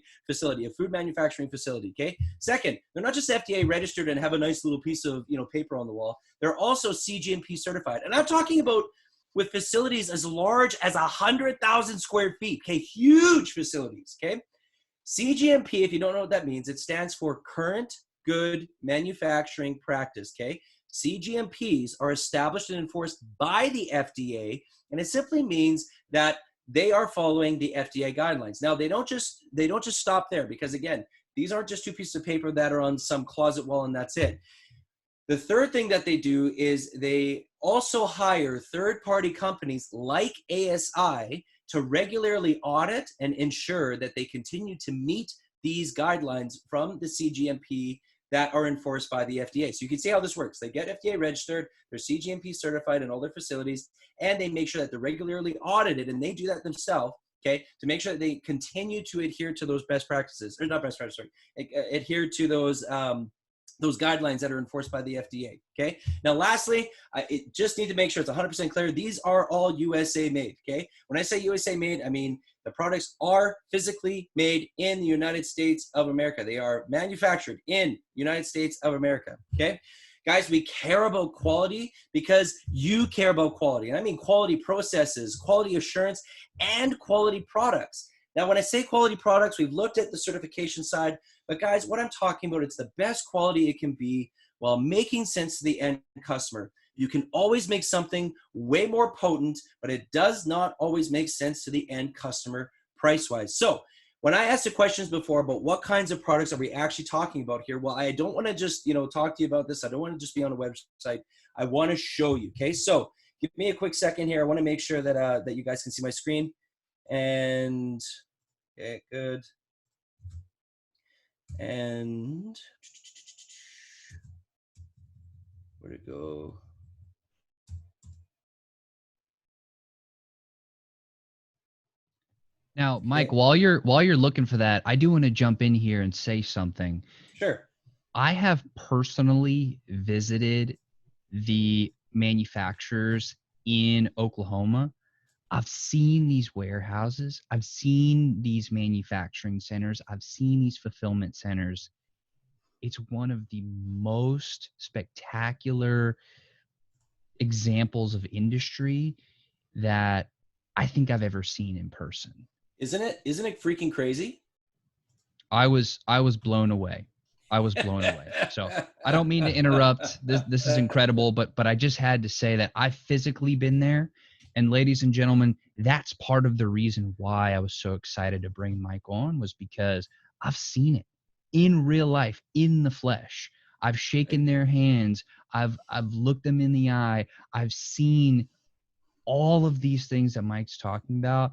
facility, okay? Second, they're not just FDA registered and have a nice little piece of, paper on the wall. They're also CGMP certified. And I'm talking about with facilities as large as 100,000 square feet, okay? Huge facilities, okay? CGMP, if you don't know what that means, it stands for Current Good Manufacturing Practice, okay? CGMPs are established and enforced by the FDA, and it simply means that they are following the FDA guidelines. Now, they don't just stop there, because again, these aren't just two pieces of paper that are on some closet wall and that's it. The third thing that they do is they also hire third-party companies like ASI to regularly audit and ensure that they continue to meet these guidelines from the CGMP that are enforced by the FDA. So you can see how this works. They get FDA registered, they're CGMP certified in all their facilities, and they make sure that they're regularly audited, and they do that themselves, okay, to make sure that they continue to adhere to those best practices, or not best practices, sorry, adhere to those guidelines that are enforced by the FDA, okay? Now, lastly, I just need to make sure it's 100% clear. These are all USA made, okay? When I say USA made, I mean the products are physically made in the United States of America. They are manufactured in United States of America, okay? Guys, we care about quality because you care about quality. And I mean quality processes, quality assurance, and quality products. Now, when I say quality products, we've looked at the certification side, but guys, what I'm talking about, it's the best quality it can be while making sense to the end customer. You can always make something way more potent, but it does not always make sense to the end customer price-wise. So when I asked the questions before about what kinds of products are we actually talking about here, well, I don't want to just, talk to you about this. I don't want to just be on a website. I want to show you, okay? So give me a quick second here. I want to make sure that, that you guys can see my screen. And, okay, good. And where'd it go? Now, Mike, while you're looking for that, I do want to jump in here and say something. Sure. I have personally visited the manufacturers in Oklahoma. I've seen these warehouses. I've seen these manufacturing centers. I've seen these fulfillment centers. It's one of the most spectacular examples of industry that I think I've ever seen in person. Isn't it freaking crazy? I was blown away. I was blown away. So I don't mean to interrupt. This is incredible, but I just had to say that I've physically been there. And ladies and gentlemen, that's part of the reason why I was so excited to bring Mike on, was because I've seen it in real life, in the flesh. I've shaken their hands. I've looked them in the eye. I've seen all of these things that Mike's talking about.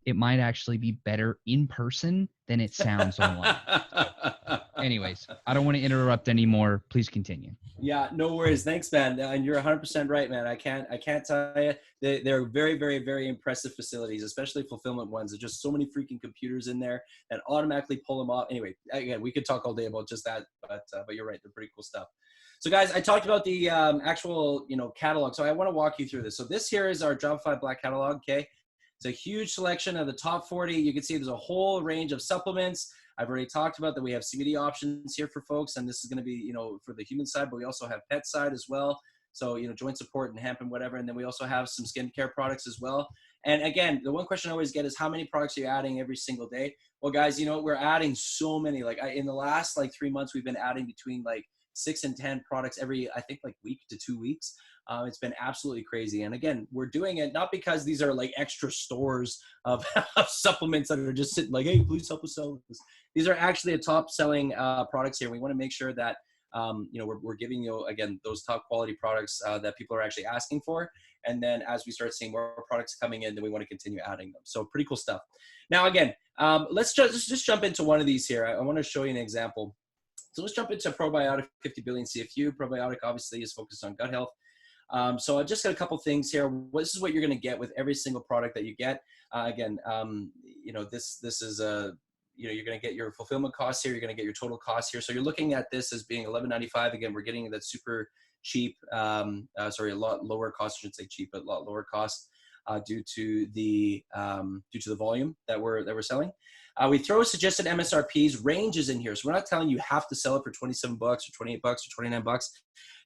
It might actually be better in person than it sounds online. So, anyways, I don't want to interrupt anymore. Please continue. Yeah, no worries. Thanks, man. And you're 100% right, man. I can't tell you. They're very, very, very impressive facilities, especially fulfillment ones. There's just so many freaking computers in there that automatically pull them off. Anyway, again, we could talk all day about just that, but you're right. They're pretty cool stuff. So, guys, I talked about the actual, catalog. So I want to walk you through this. So this here is our Dropified Black catalog, okay? It's a huge selection of the top 40. You can see there's a whole range of supplements. I've already talked about that we have CBD options here for folks, and this is going to be, for the human side, but we also have pet side as well. So, joint support and hemp and whatever. And then we also have some skincare products as well. And again, the one question I always get is how many products are you adding every single day? Well, guys, we're adding so many. Like in the last 3 months, we've been adding between 6 and 10 products every, I think, week to 2 weeks. It's been absolutely crazy. And again, we're doing it not because these are extra stores of supplements that are just sitting hey, please help us sell this. These are actually a top selling products here. We want to make sure that, we're giving you, again, those top quality products that people are actually asking for. And then as we start seeing more products coming in, then we want to continue adding them. So pretty cool stuff. Now, again, let's just jump into one of these here. I want to show you an example. So let's jump into probiotic 50 billion CFU. Probiotic obviously is focused on gut health. So I just got a couple things here. This is what you're going to get with every single product that you get. Again, you know, this is a, you know, you're going to get your fulfillment costs here. You're going to get your total costs here. So you're looking at this as being $11.95. Again, we're getting that super cheap, sorry, a lot lower cost. I shouldn't say cheap, but a lot lower cost due to the volume that we're selling. We throw suggested MSRPs ranges in here. So we're not telling you have to sell it for 27 bucks or 28 bucks or 29 bucks.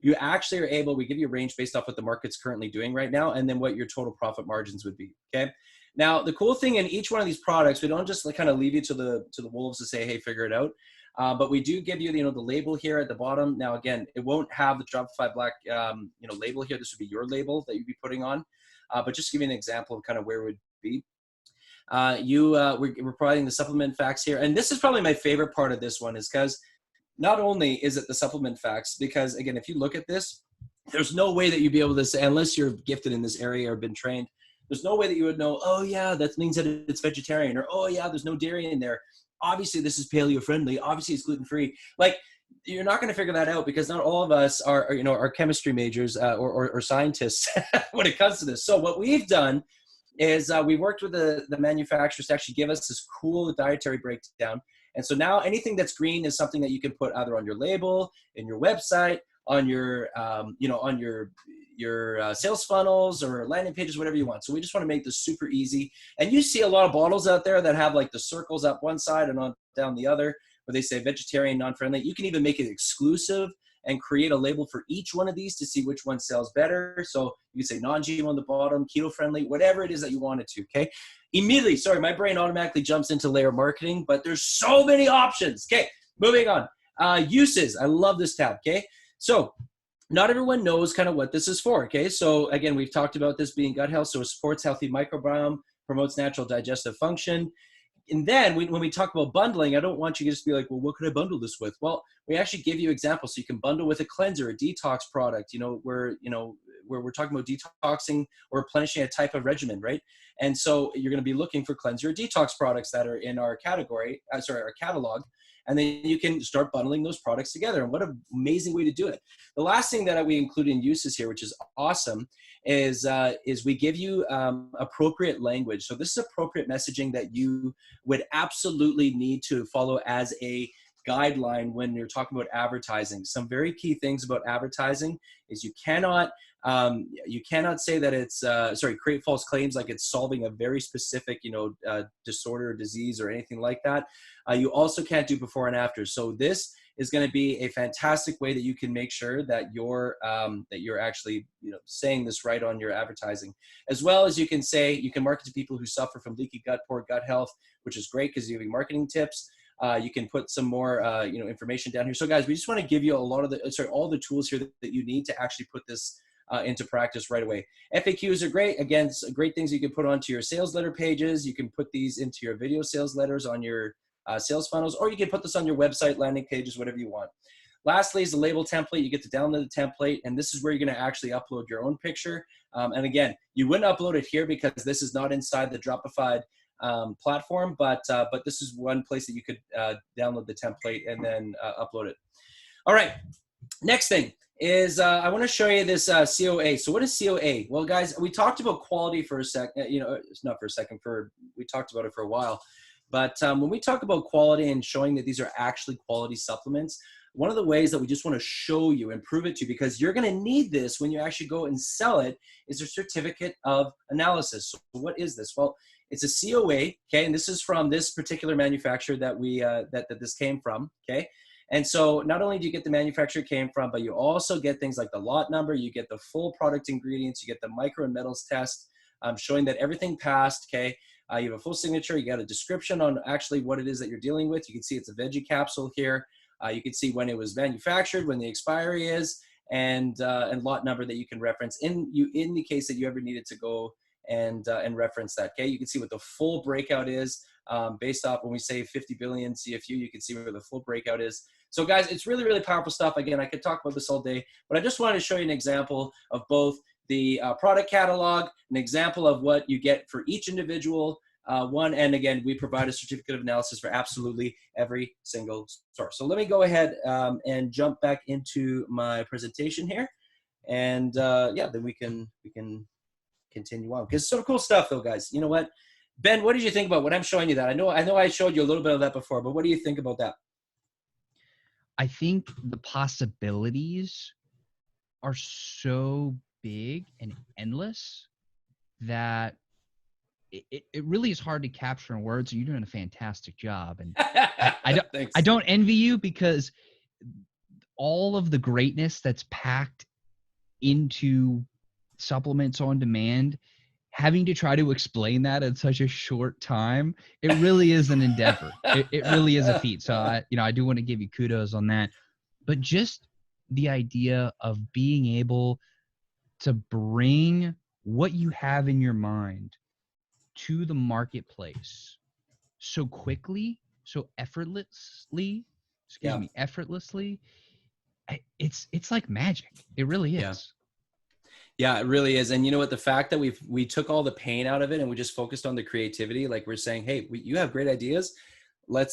You actually are able, we give you a range based off what the market's currently doing right now, and then what your total profit margins would be, okay? Now, the cool thing in each one of these products, we don't just like kind of leave you to the wolves to say, hey, figure it out. But we do give you, you know, the label here at the bottom. Now, again, it won't have the Dropified Black, you know, label here. This would be your label that you'd be putting on. But just to give you an example of kind of where it would be. We're providing the supplement facts here. And this is probably my favorite part of this one is because not only is it the supplement facts, because again, if you look at this, there's no way that you'd be able to say, unless you're gifted in this area or been trained, there's no way that you would know, oh yeah, that means that it's vegetarian, or oh yeah, there's no dairy in there. Obviously this is paleo friendly. Obviously it's gluten-free. Like, you're not going to figure that out because not all of us are you know, are chemistry majors or scientists when it comes to this. So what we've done is we worked with the manufacturers to actually give us this cool dietary breakdown. And so now anything that's green is something that you can put either on your label, in your website, on your, you know, on your sales funnels or landing pages, whatever you want. So we just want to make this super easy. And you see a lot of bottles out there that have like the circles up one side and on down the other, where they say vegetarian, non-friendly. You can even make it exclusive and create a label for each one of these to see which one sells better. So you can say non-GMO on the bottom, keto friendly, whatever it is that you want it to, okay? Immediately, sorry, my brain automatically jumps into layer marketing, but there's so many options. Okay, moving on. Uses, I love this tab, okay? So not everyone knows kind of what this is for, okay? So again, we've talked about this being gut health, so it supports healthy microbiome, promotes natural digestive function. And then when we talk about bundling, I don't want you to just be like, well, what could I bundle this with? Well, we actually give you examples. So you can bundle with a cleanser, a detox product, you know, where we're talking about detoxing or replenishing a type of regimen, right? And so you're going to be looking for cleanser or detox products that are in our category, our catalog. And then you can start bundling those products together. And what an amazing way to do it. The last thing that we include in uses here, which is awesome, is we give you appropriate language. So this is appropriate messaging that you would absolutely need to follow as a guideline when you're talking about advertising. Some very key things about advertising is you cannot say that it's create false claims like it's solving a very specific, you know, disorder or disease or anything like that. You also can't do before and after. So this is going to be a fantastic way that you can make sure that you're actually, you know, saying this right on your advertising. As well as you can say, you can market to people who suffer from leaky gut, poor gut health, which is great because you're giving marketing tips. You can put some more, you know, information down here. So guys, we just want to give you a lot of all the tools here that you need to actually put this into practice right away. FAQs are great. Again, great things you can put onto your sales letter pages. You can put these into your video sales letters on your sales funnels, or you can put this on your website, landing pages, whatever you want. Lastly is the label template. You get to download the template, and this is where you're going to actually upload your own picture. And again, you wouldn't upload it here because this is not inside the Dropified platform, but this is one place that you could download the template and then upload it. All right, next thing is I want to show you this COA. So what is COA? Well, guys, we talked about quality for a second. You know, it's not for a second. We talked about it for a while. But when we talk about quality and showing that these are actually quality supplements, one of the ways that we just want to show you and prove it to you, because you're going to need this when you actually go and sell it, is a certificate of analysis. So what is this? Well, it's a COA, okay, and this is from this particular manufacturer that we that this came from, okay. And so not only do you get the manufacturer it came from, but you also get things like the lot number, you get the full product ingredients, you get the micro and metals test, showing that everything passed, okay. You have a full signature, you got a description on actually what it is that you're dealing with. You can see it's a veggie capsule here. You can see when it was manufactured, when the expiry is, and lot number that you can reference in the case that you ever needed to go and reference that. Okay, you can see what the full breakout is based off when we say 50 billion CFU. You can see where the full breakout is. So guys, it's really, really powerful stuff. Again, I could talk about this all day, but I just wanted to show you an example of both the product catalog, an example of what you get for each individual one. And again, we provide a certificate of analysis for absolutely every single store. So let me go ahead and jump back into my presentation here. And yeah, then we can continue on. Because some cool stuff though, guys. You know what? Ben, what did you think about what I'm showing you that? I know I showed you a little bit of that before, but what do you think about that? I think the possibilities are so big and endless that it really is hard to capture in words, and you're doing a fantastic job. And I don't envy you, because all of the greatness that's packed into supplements on demand, having to try to explain that in such a short time, it really is an endeavor. It really is a feat. So I do want to give you kudos on that. But just the idea of being able to bring what you have in your mind to the marketplace so quickly, so effortlessly, effortlessly, it's like magic. It really is. Yeah, it really is. And you know what, the fact that we took all the pain out of it and we just focused on the creativity, like we're saying, hey, you have great ideas. I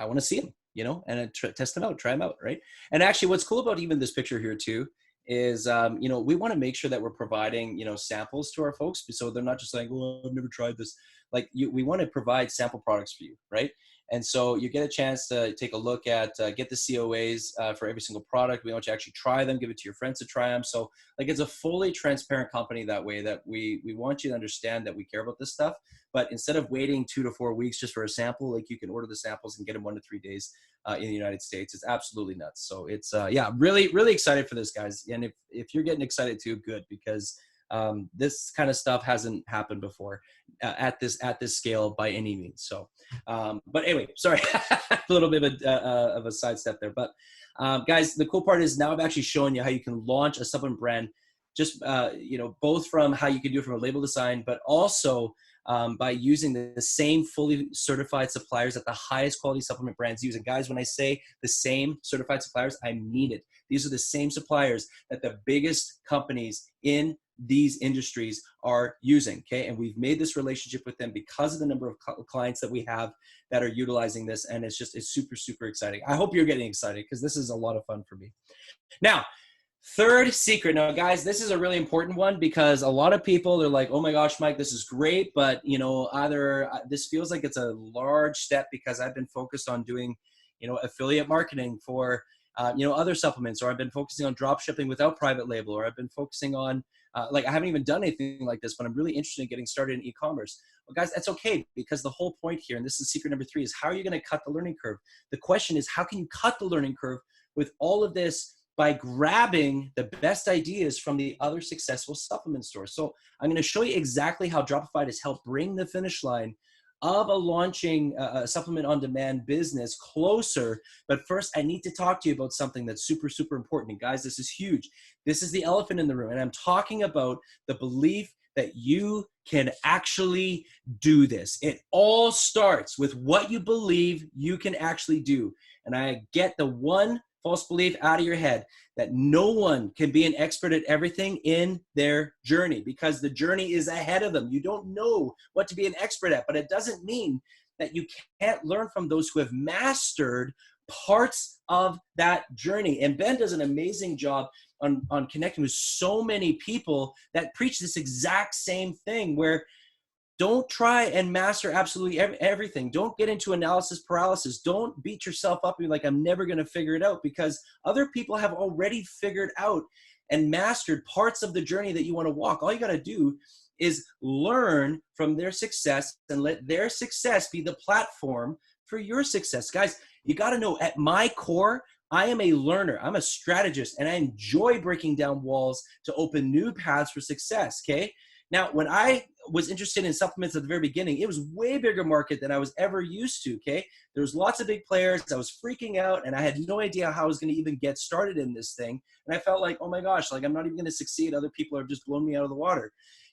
want to see them, you know, and test them out, try them out. Right. And actually what's cool about even this picture here too, is, you know, we want to make sure that we're providing, you know, samples to our folks. So they're not just like, well, I've never tried this. Like we want to provide sample products for you. Right. And so you get a chance to take a look at, get the COAs for every single product. We want you to actually try them, give it to your friends to try them. So like, it's a fully transparent company that way, that we want you to understand that we care about this stuff. But instead of waiting 2 to 4 weeks just for a sample, like you can order the samples and get them 1 to 3 days in the United States. It's absolutely nuts. So it's, yeah, really, really excited for this, guys. And if you're getting excited too, good, because this kind of stuff hasn't happened before at this scale by any means. So, but anyway, sorry, a little bit of a sidestep there. But guys, the cool part is now I've actually shown you how you can launch a supplement brand, just you know, both from how you can do it from a label design, but also by using the same fully certified suppliers that the highest quality supplement brands use. And guys, when I say the same certified suppliers, I mean it. These are the same suppliers that the biggest companies in these industries are using. Okay. And we've made this relationship with them because of the number of clients that we have that are utilizing this. And it's super, super exciting. I hope you're getting excited, because this is a lot of fun for me. Now, third secret. Now, guys, this is a really important one, because a lot of people, they're like, oh my gosh, Mike, this is great. But, you know, either this feels like it's a large step because I've been focused on doing, you know, affiliate marketing for, you know, other supplements, or I've been focusing on drop shipping without private label, or I've been focusing on, like, I haven't even done anything like this, but I'm really interested in getting started in e-commerce. Well, guys, that's okay, because the whole point here, and this is secret number 3, is how are you going to cut the learning curve? The question is, how can you cut the learning curve with all of this by grabbing the best ideas from the other successful supplement stores? So I'm going to show you exactly how Dropified has helped bring the finish line of launching a supplement on demand business closer. But first, I need to talk to you about something that's super, super important. And guys, this is huge. This is the elephant in the room. And I'm talking about the belief that you can actually do this. It all starts with what you believe you can actually do. And I get the one false belief out of your head that no one can be an expert at everything in their journey, because the journey is ahead of them. You don't know what to be an expert at, but it doesn't mean that you can't learn from those who have mastered parts of that journey. And Ben does an amazing job on connecting with so many people that preach this exact same thing, where don't try and master absolutely everything. Don't get into analysis paralysis. Don't beat yourself up and be like, I'm never going to figure it out, because other people have already figured out and mastered parts of the journey that you want to walk. All you got to do is learn from their success and let their success be the platform for your success. Guys, you got to know, at my core, I am a learner. I'm a strategist, and I enjoy breaking down walls to open new paths for success. Okay. Now, when I was interested in supplements at the very beginning, it was way bigger market than I was ever used to, okay? There was lots of big players. I was freaking out, and I had no idea how I was going to even get started in this thing. And I felt like, oh my gosh, like I'm not even going to succeed. Other people have just blown me out of the water.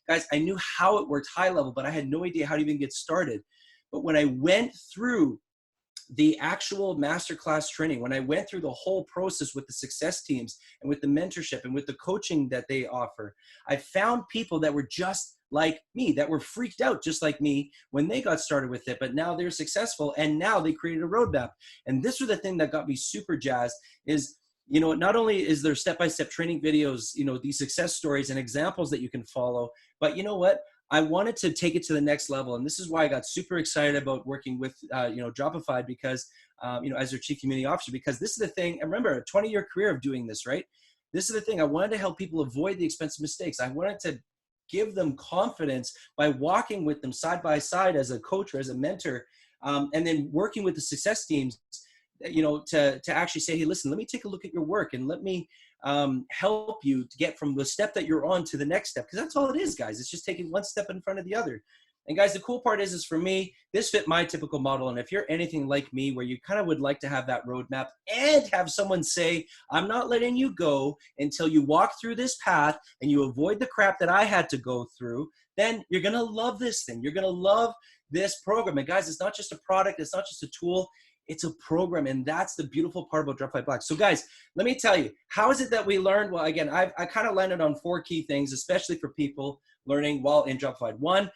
Guys, I knew how it worked high level, but I had no idea how to even get started. But when I went through the actual masterclass training, when I went through the whole process with the success teams and with the mentorship and with the coaching that they offer, I found people that were just like me, that were freaked out just like me when they got started with it, but now they're successful and now they created a roadmap. And this was the thing that got me super jazzed is, you know, not only is there step-by-step training videos, you know, these success stories and examples that you can follow, but you know what? I wanted to take it to the next level. And this is why I got super excited about working with, you know, Dropified because, you know, as their chief community officer, because this is the thing. And remember, a 20-year career of doing this, right? This is the thing. I wanted to help people avoid the expensive mistakes. I wanted to give them confidence by walking with them side by side as a coach or as a mentor, and then working with the success teams, you know, to actually say, hey, listen, let me take a look at your work and let me help you to get from the step that you're on to the next step. Because that's all it is, guys. It's just taking one step in front of the other. And guys, the cool part is for me, this fit my typical model. And if you're anything like me, where you kind of would like to have that roadmap and have someone say, I'm not letting you go until you walk through this path and you avoid the crap that I had to go through, then you're going to love this thing. You're going to love this program. And guys, it's not just a product. It's not just a tool. It's a program, and that's the beautiful part about Dropified Black. So guys, let me tell you, how is it that we learned? Well, again, I kind of landed on 4 key things, especially for people learning while in Dropified. 1,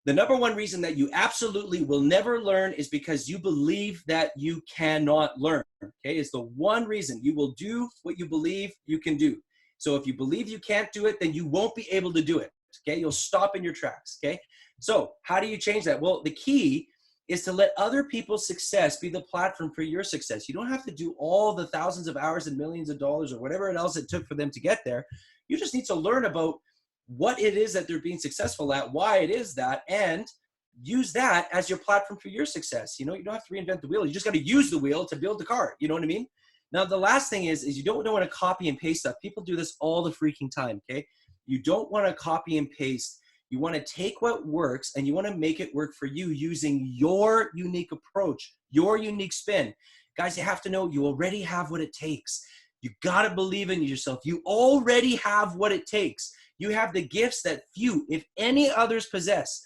the number 1 reason that you absolutely will never learn is because you believe that you cannot learn, okay? It's the one reason. You will do what you believe you can do. So if you believe you can't do it, then you won't be able to do it, okay? You'll stop in your tracks, okay? So how do you change that? Well, the key is to let other people's success be the platform for your success. You don't have to do all the thousands of hours and millions of dollars or whatever else it took for them to get there. You just need to learn about what it is that they're being successful at, why it is that, and use that as your platform for your success. You know, you don't have to reinvent the wheel. You just got to use the wheel to build the car. You know what I mean? Now, the last thing is you don't want to copy and paste stuff. People do this all the freaking time, okay? You don't want to copy and paste. You want to take what works and you want to make it work for you using your unique approach, your unique spin. Guys, you have to know you already have what it takes. You got to believe in yourself. You already have what it takes. You have the gifts that few, if any, others possess,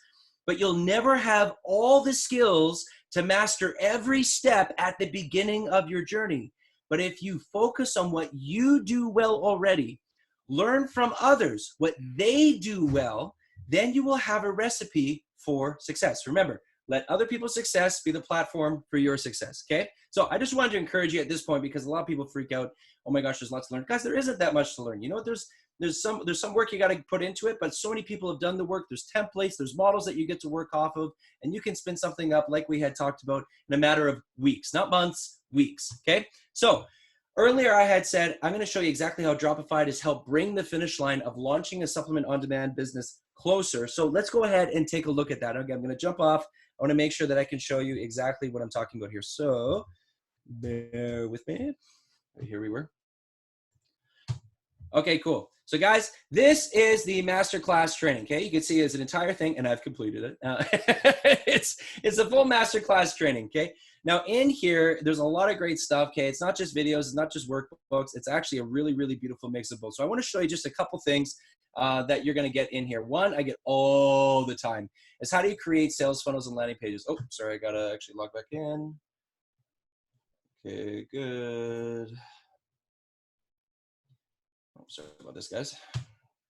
but you'll never have all the skills to master every step at the beginning of your journey. But if you focus on what you do well already, learn from others what they do well, then you will have a recipe for success. Remember, let other people's success be the platform for your success, okay? So I just wanted to encourage you at this point because a lot of people freak out, oh my gosh, there's lots to learn. Guys, there isn't that much to learn. You know, there's some work you got to put into it, but so many people have done the work. There's templates, there's models that you get to work off of, and you can spin something up like we had talked about in a matter of weeks, not months, weeks, okay? So earlier I had said, I'm going to show you exactly how Dropified has helped bring the finish line of launching a supplement on-demand business closer. So let's go ahead and take a look at that. Okay, I'm going to jump off. I want to make sure that I can show you exactly what I'm talking about here. So bear with me. Here we were. Okay, cool. So guys, this is the masterclass training. Okay, you can see it's an entire thing, and I've completed it. It's a full masterclass training. Okay. Now in here, there's a lot of great stuff. Okay, it's not just videos, it's not just workbooks. It's actually a really, really beautiful mix of both. So I want to show you just a couple things that you're going to get in here. One, I get all the time is how do you create sales funnels and landing pages? Oh, sorry, I got to actually log back in. Okay, good. Oh, sorry about this, guys.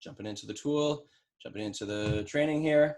Jumping into the tool, jumping into the training here.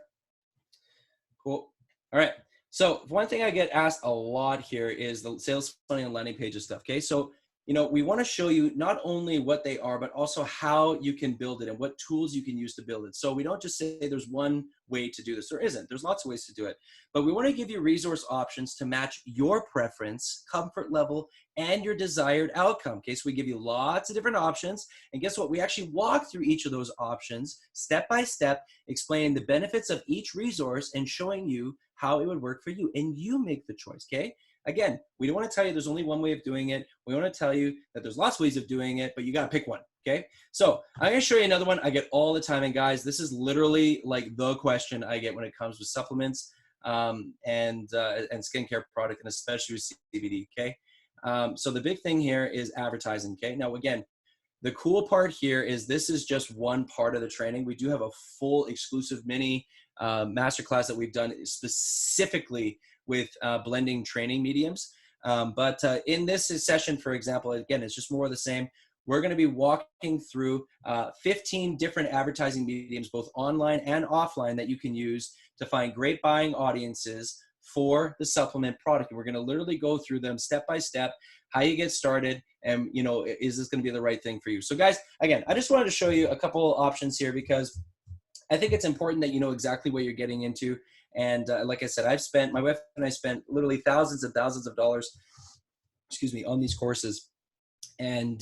Cool. All right. So one thing I get asked a lot here is the sales funnel and landing pages stuff. Okay. So, you know, we want to show you not only what they are, but also how you can build it and what tools you can use to build it. So we don't just say there's one way to do this. There isn't. There's lots of ways to do it. But we want to give you resource options to match your preference, comfort level, and your desired outcome. Okay, so we give you lots of different options. And guess what? We actually walk through each of those options step by step, explaining the benefits of each resource and showing you how it would work for you. And you make the choice, okay? Again, we don't want to tell you there's only one way of doing it. We want to tell you that there's lots of ways of doing it, but you got to pick one, okay? So I'm going to show you another one I get all the time. And guys, this is literally like the question I get when it comes with supplements and skincare product, and especially with CBD, okay? So the big thing here is advertising, okay? Now, again, the cool part here is this is just one part of the training. We do have a full exclusive mini masterclass that we've done specifically with blending training mediums. But in this session, for example, again, it's just more of the same. We're going to be walking through 15 different advertising mediums, both online and offline, that you can use to find great buying audiences for the supplement product. And we're going to literally go through them step by step, how you get started, and is this going to be the right thing for you? So guys, again, I just wanted to show you a couple options here because I think it's important that you know exactly what you're getting into. And like I said, my wife and I spent literally thousands and thousands of dollars, on these courses. And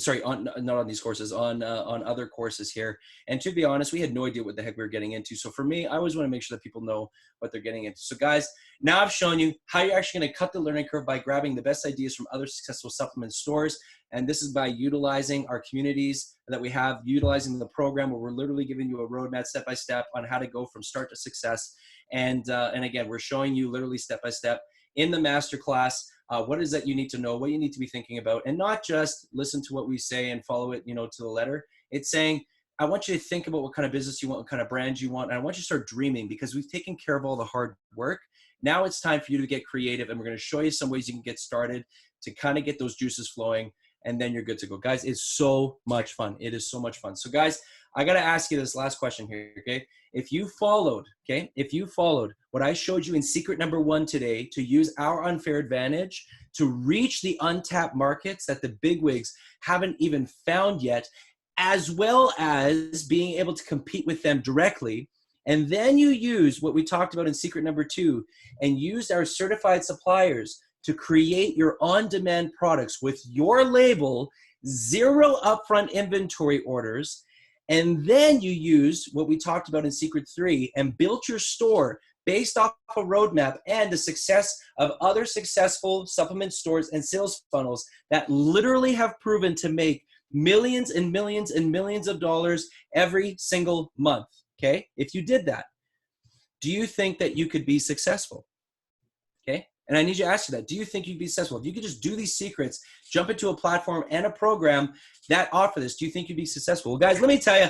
sorry, not on these courses, on other courses here. And to be honest, we had no idea what the heck we were getting into. So for me, I always want to make sure that people know what they're getting into. So guys, now I've shown you how you're actually going to cut the learning curve by grabbing the best ideas from other successful supplement stores. And this is by utilizing our communities that we have, utilizing the program where we're literally giving you a roadmap step by step on how to go from start to success. And again, we're showing you literally step by step in the masterclass. What is that you need to know, what you need to be thinking about, and not just listen to what we say and follow it, to the letter. It's saying, I want you to think about what kind of business you want, what kind of brand you want, and I want you to start dreaming because we've taken care of all the hard work. Now it's time for you to get creative, and we're going to show you some ways you can get started to kind of get those juices flowing, and then you're good to go. Guys, it's so much fun. It is so much fun. So guys, I got to ask you this last question here, okay? If you followed what I showed you in secret number 1 today to use our unfair advantage to reach the untapped markets that the bigwigs haven't even found yet, as well as being able to compete with them directly, and then you use what we talked about in secret number 2 and used our certified suppliers to create your on-demand products with your label, 0 upfront inventory orders, and then you use what we talked about in secret 3 and built your store based off a roadmap and the success of other successful supplement stores and sales funnels that literally have proven to make millions and millions and millions of dollars every single month, okay? If you did that, do you think that you could be successful, okay? And I need you to ask you that. Do you think you'd be successful? If you could just do these secrets, jump into a platform and a program that offer this, do you think you'd be successful? Well, guys, let me tell you,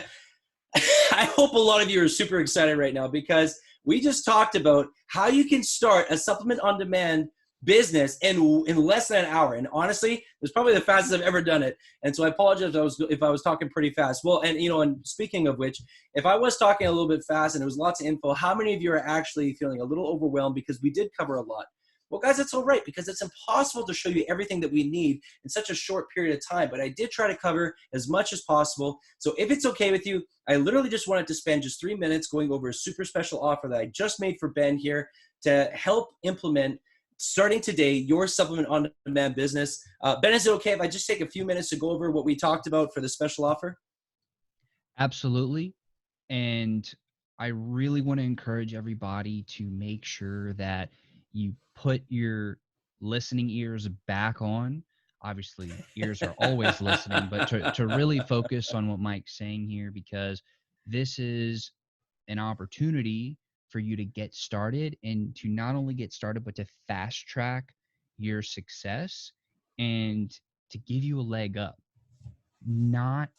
I hope a lot of you are super excited right now because we just talked about how you can start a supplement on demand business in less than an hour. And honestly, it's probably the fastest I've ever done it. And so I apologize if I was talking pretty fast. Well, and speaking of which, if I was talking a little bit fast and there was lots of info, how many of you are actually feeling a little overwhelmed because we did cover a lot? Well, guys, it's all right because it's impossible to show you everything that we need in such a short period of time. But I did try to cover as much as possible. So if it's okay with you, I literally just wanted to spend just 3 minutes going over a super special offer that I just made for Ben here to help implement, starting today, your supplement on-demand business. Ben, is it okay if I just take a few minutes to go over what we talked about for the special offer? Absolutely. And I really want to encourage everybody to make sure that you put your listening ears back on. Obviously, ears are always listening, but to really focus on what Mike's saying here, because this is an opportunity for you to get started and to not only get started, but to fast track your success and to give you a leg up. Not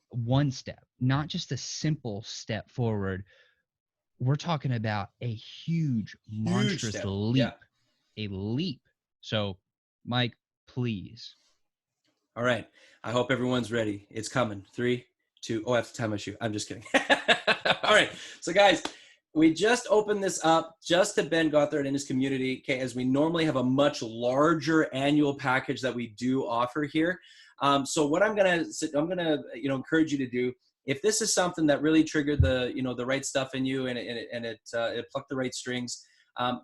one step, not just a simple step forward. We're talking about a huge monstrous leap, yeah. A leap. So, Mike, please. All right. I hope everyone's ready. It's coming. 3, 2. Oh, I have to tie my shoe. I'm just kidding. All right. So, guys, we just opened this up just to Ben Gothard and his community. Okay, as we normally have a much larger annual package that we do offer here. So, what I'm gonna encourage you to do, if this is something that really triggered the right stuff in you and it plucked the right strings,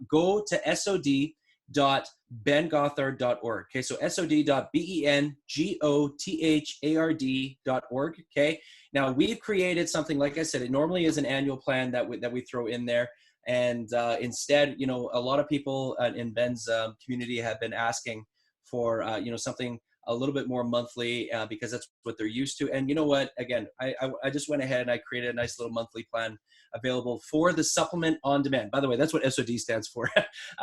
go to sod.bengothard.org. Okay, so sod.bengothard.org. Okay, now we've created something, like I said, it normally is an annual plan that we throw in there, and instead, a lot of people in Ben's community have been asking for something a little bit more monthly because that's what they're used to. And you know what? Again, I just went ahead and I created a nice little monthly plan available for the supplement on demand. By the way, that's what SOD stands for,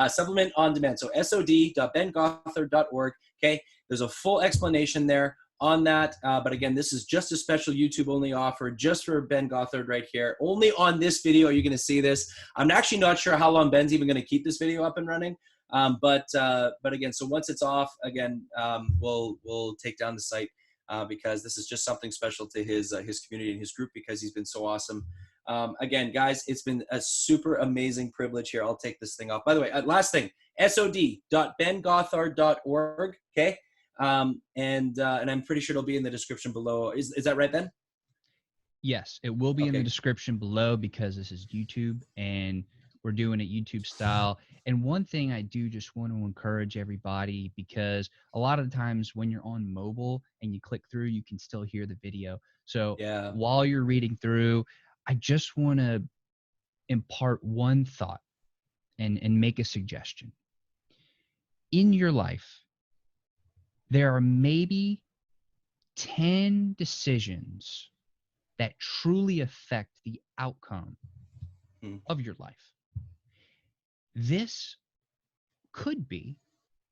supplement on demand. So sod.bengothard.org. Okay, there's a full explanation there on that. But again, this is just a special YouTube only offer just for Ben Gothard right here. Only on this video are you going to see this. I'm actually not sure how long Ben's even going to keep this video up and running. But again, so once it's off, again, we'll take down the site because this is just something special to his community and his group because he's been so awesome. Again, guys, it's been a super amazing privilege here. I'll take this thing off. By the way, last thing, sod.bengothard.org. Okay. And I'm pretty sure it'll be in the description below. Is that right, Ben? Yes, it will be in the description below because this is YouTube and we're doing it YouTube style. And one thing I do just want to encourage everybody, because a lot of the times when you're on mobile and you click through, you can still hear the video. So while you're reading through, I just want to impart one thought and make a suggestion. In your life, there are maybe 10 decisions that truly affect the outcome of your life. This could be,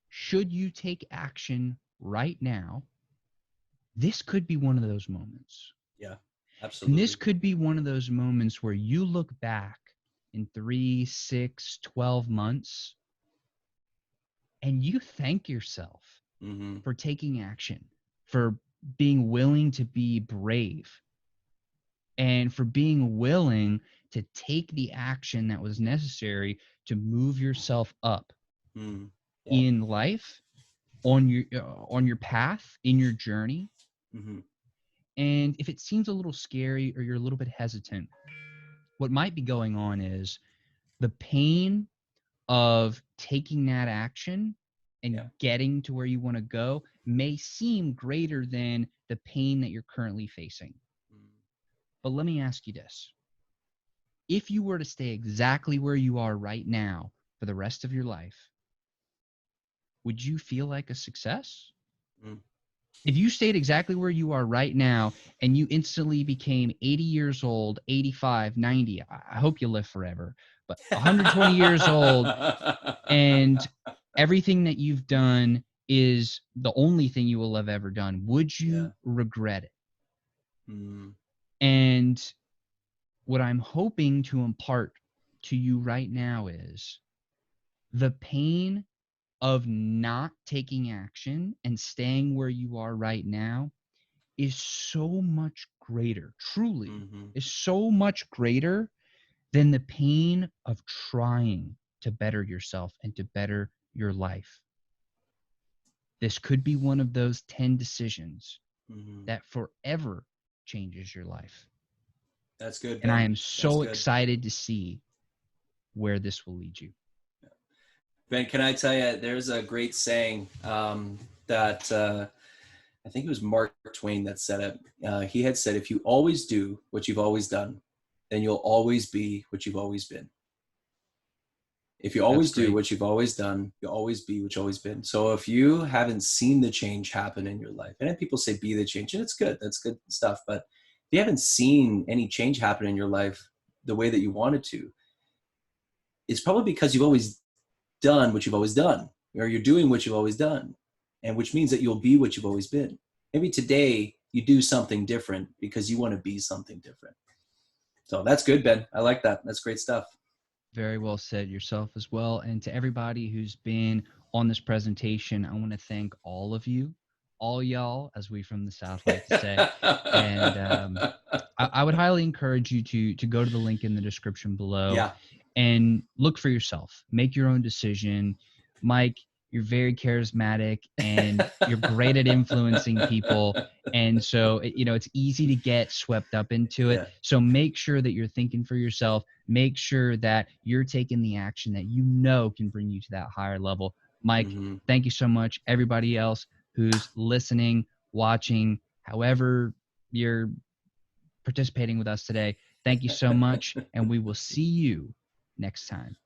should you take action right now, this could be one of those moments. Yeah, absolutely. And this could be one of those moments where you look back in 3, 6, 12 months and you thank yourself for taking action, for being willing to be brave, and for being willing to take the action that was necessary to move yourself up in life, on your path, in your journey. And if it seems a little scary or you're a little bit hesitant, what might be going on is the pain of taking that action and getting to where you want to go may seem greater than the pain that you're currently facing. But let me ask you this. If you were to stay exactly where you are right now for the rest of your life, would you feel like a success? If you stayed exactly where you are right now and you instantly became 80 years old, 85, 90, I hope you live forever, but 120 years old, and everything that you've done is the only thing you will have ever done, would you regret it? And what I'm hoping to impart to you right now is the pain of not taking action and staying where you are right now is so much greater, truly, is so much greater than the pain of trying to better yourself and to better your life. This could be one of those 10 decisions that forever changes your life. That's good, Ben. And I am so excited to see where this will lead you. Ben, can I tell you, there's a great saying that I think it was Mark Twain that said it. He had said, if you always do what you've always done, then you'll always be what you've always been. If you always do what you've always done, you'll always be what you've always been. So if you haven't seen the change happen in your life, and then people say be the change, and it's good, that's good stuff. But if you haven't seen any change happen in your life the way that you wanted to, it's probably because you've always done what you've always done, or you're doing what you've always done, and which means that you'll be what you've always been. Maybe today you do something different because you want to be something different. So that's good, Ben. I like that. That's great stuff. Very well said, yourself as well. And to everybody who's been on this presentation, I want to thank all of you, all y'all, as we from the South like to say. And I would highly encourage you to go to the link in the description below and look for yourself. Make your own decision. Mike, you're very charismatic and you're great at influencing people. And so, it's easy to get swept up into it. So make sure that you're thinking for yourself. Make sure that you're taking the action that you know can bring you to that higher level. Mike, thank you so much. Everybody else who's listening, watching, however you're participating with us today, thank you so much. And we will see you next time.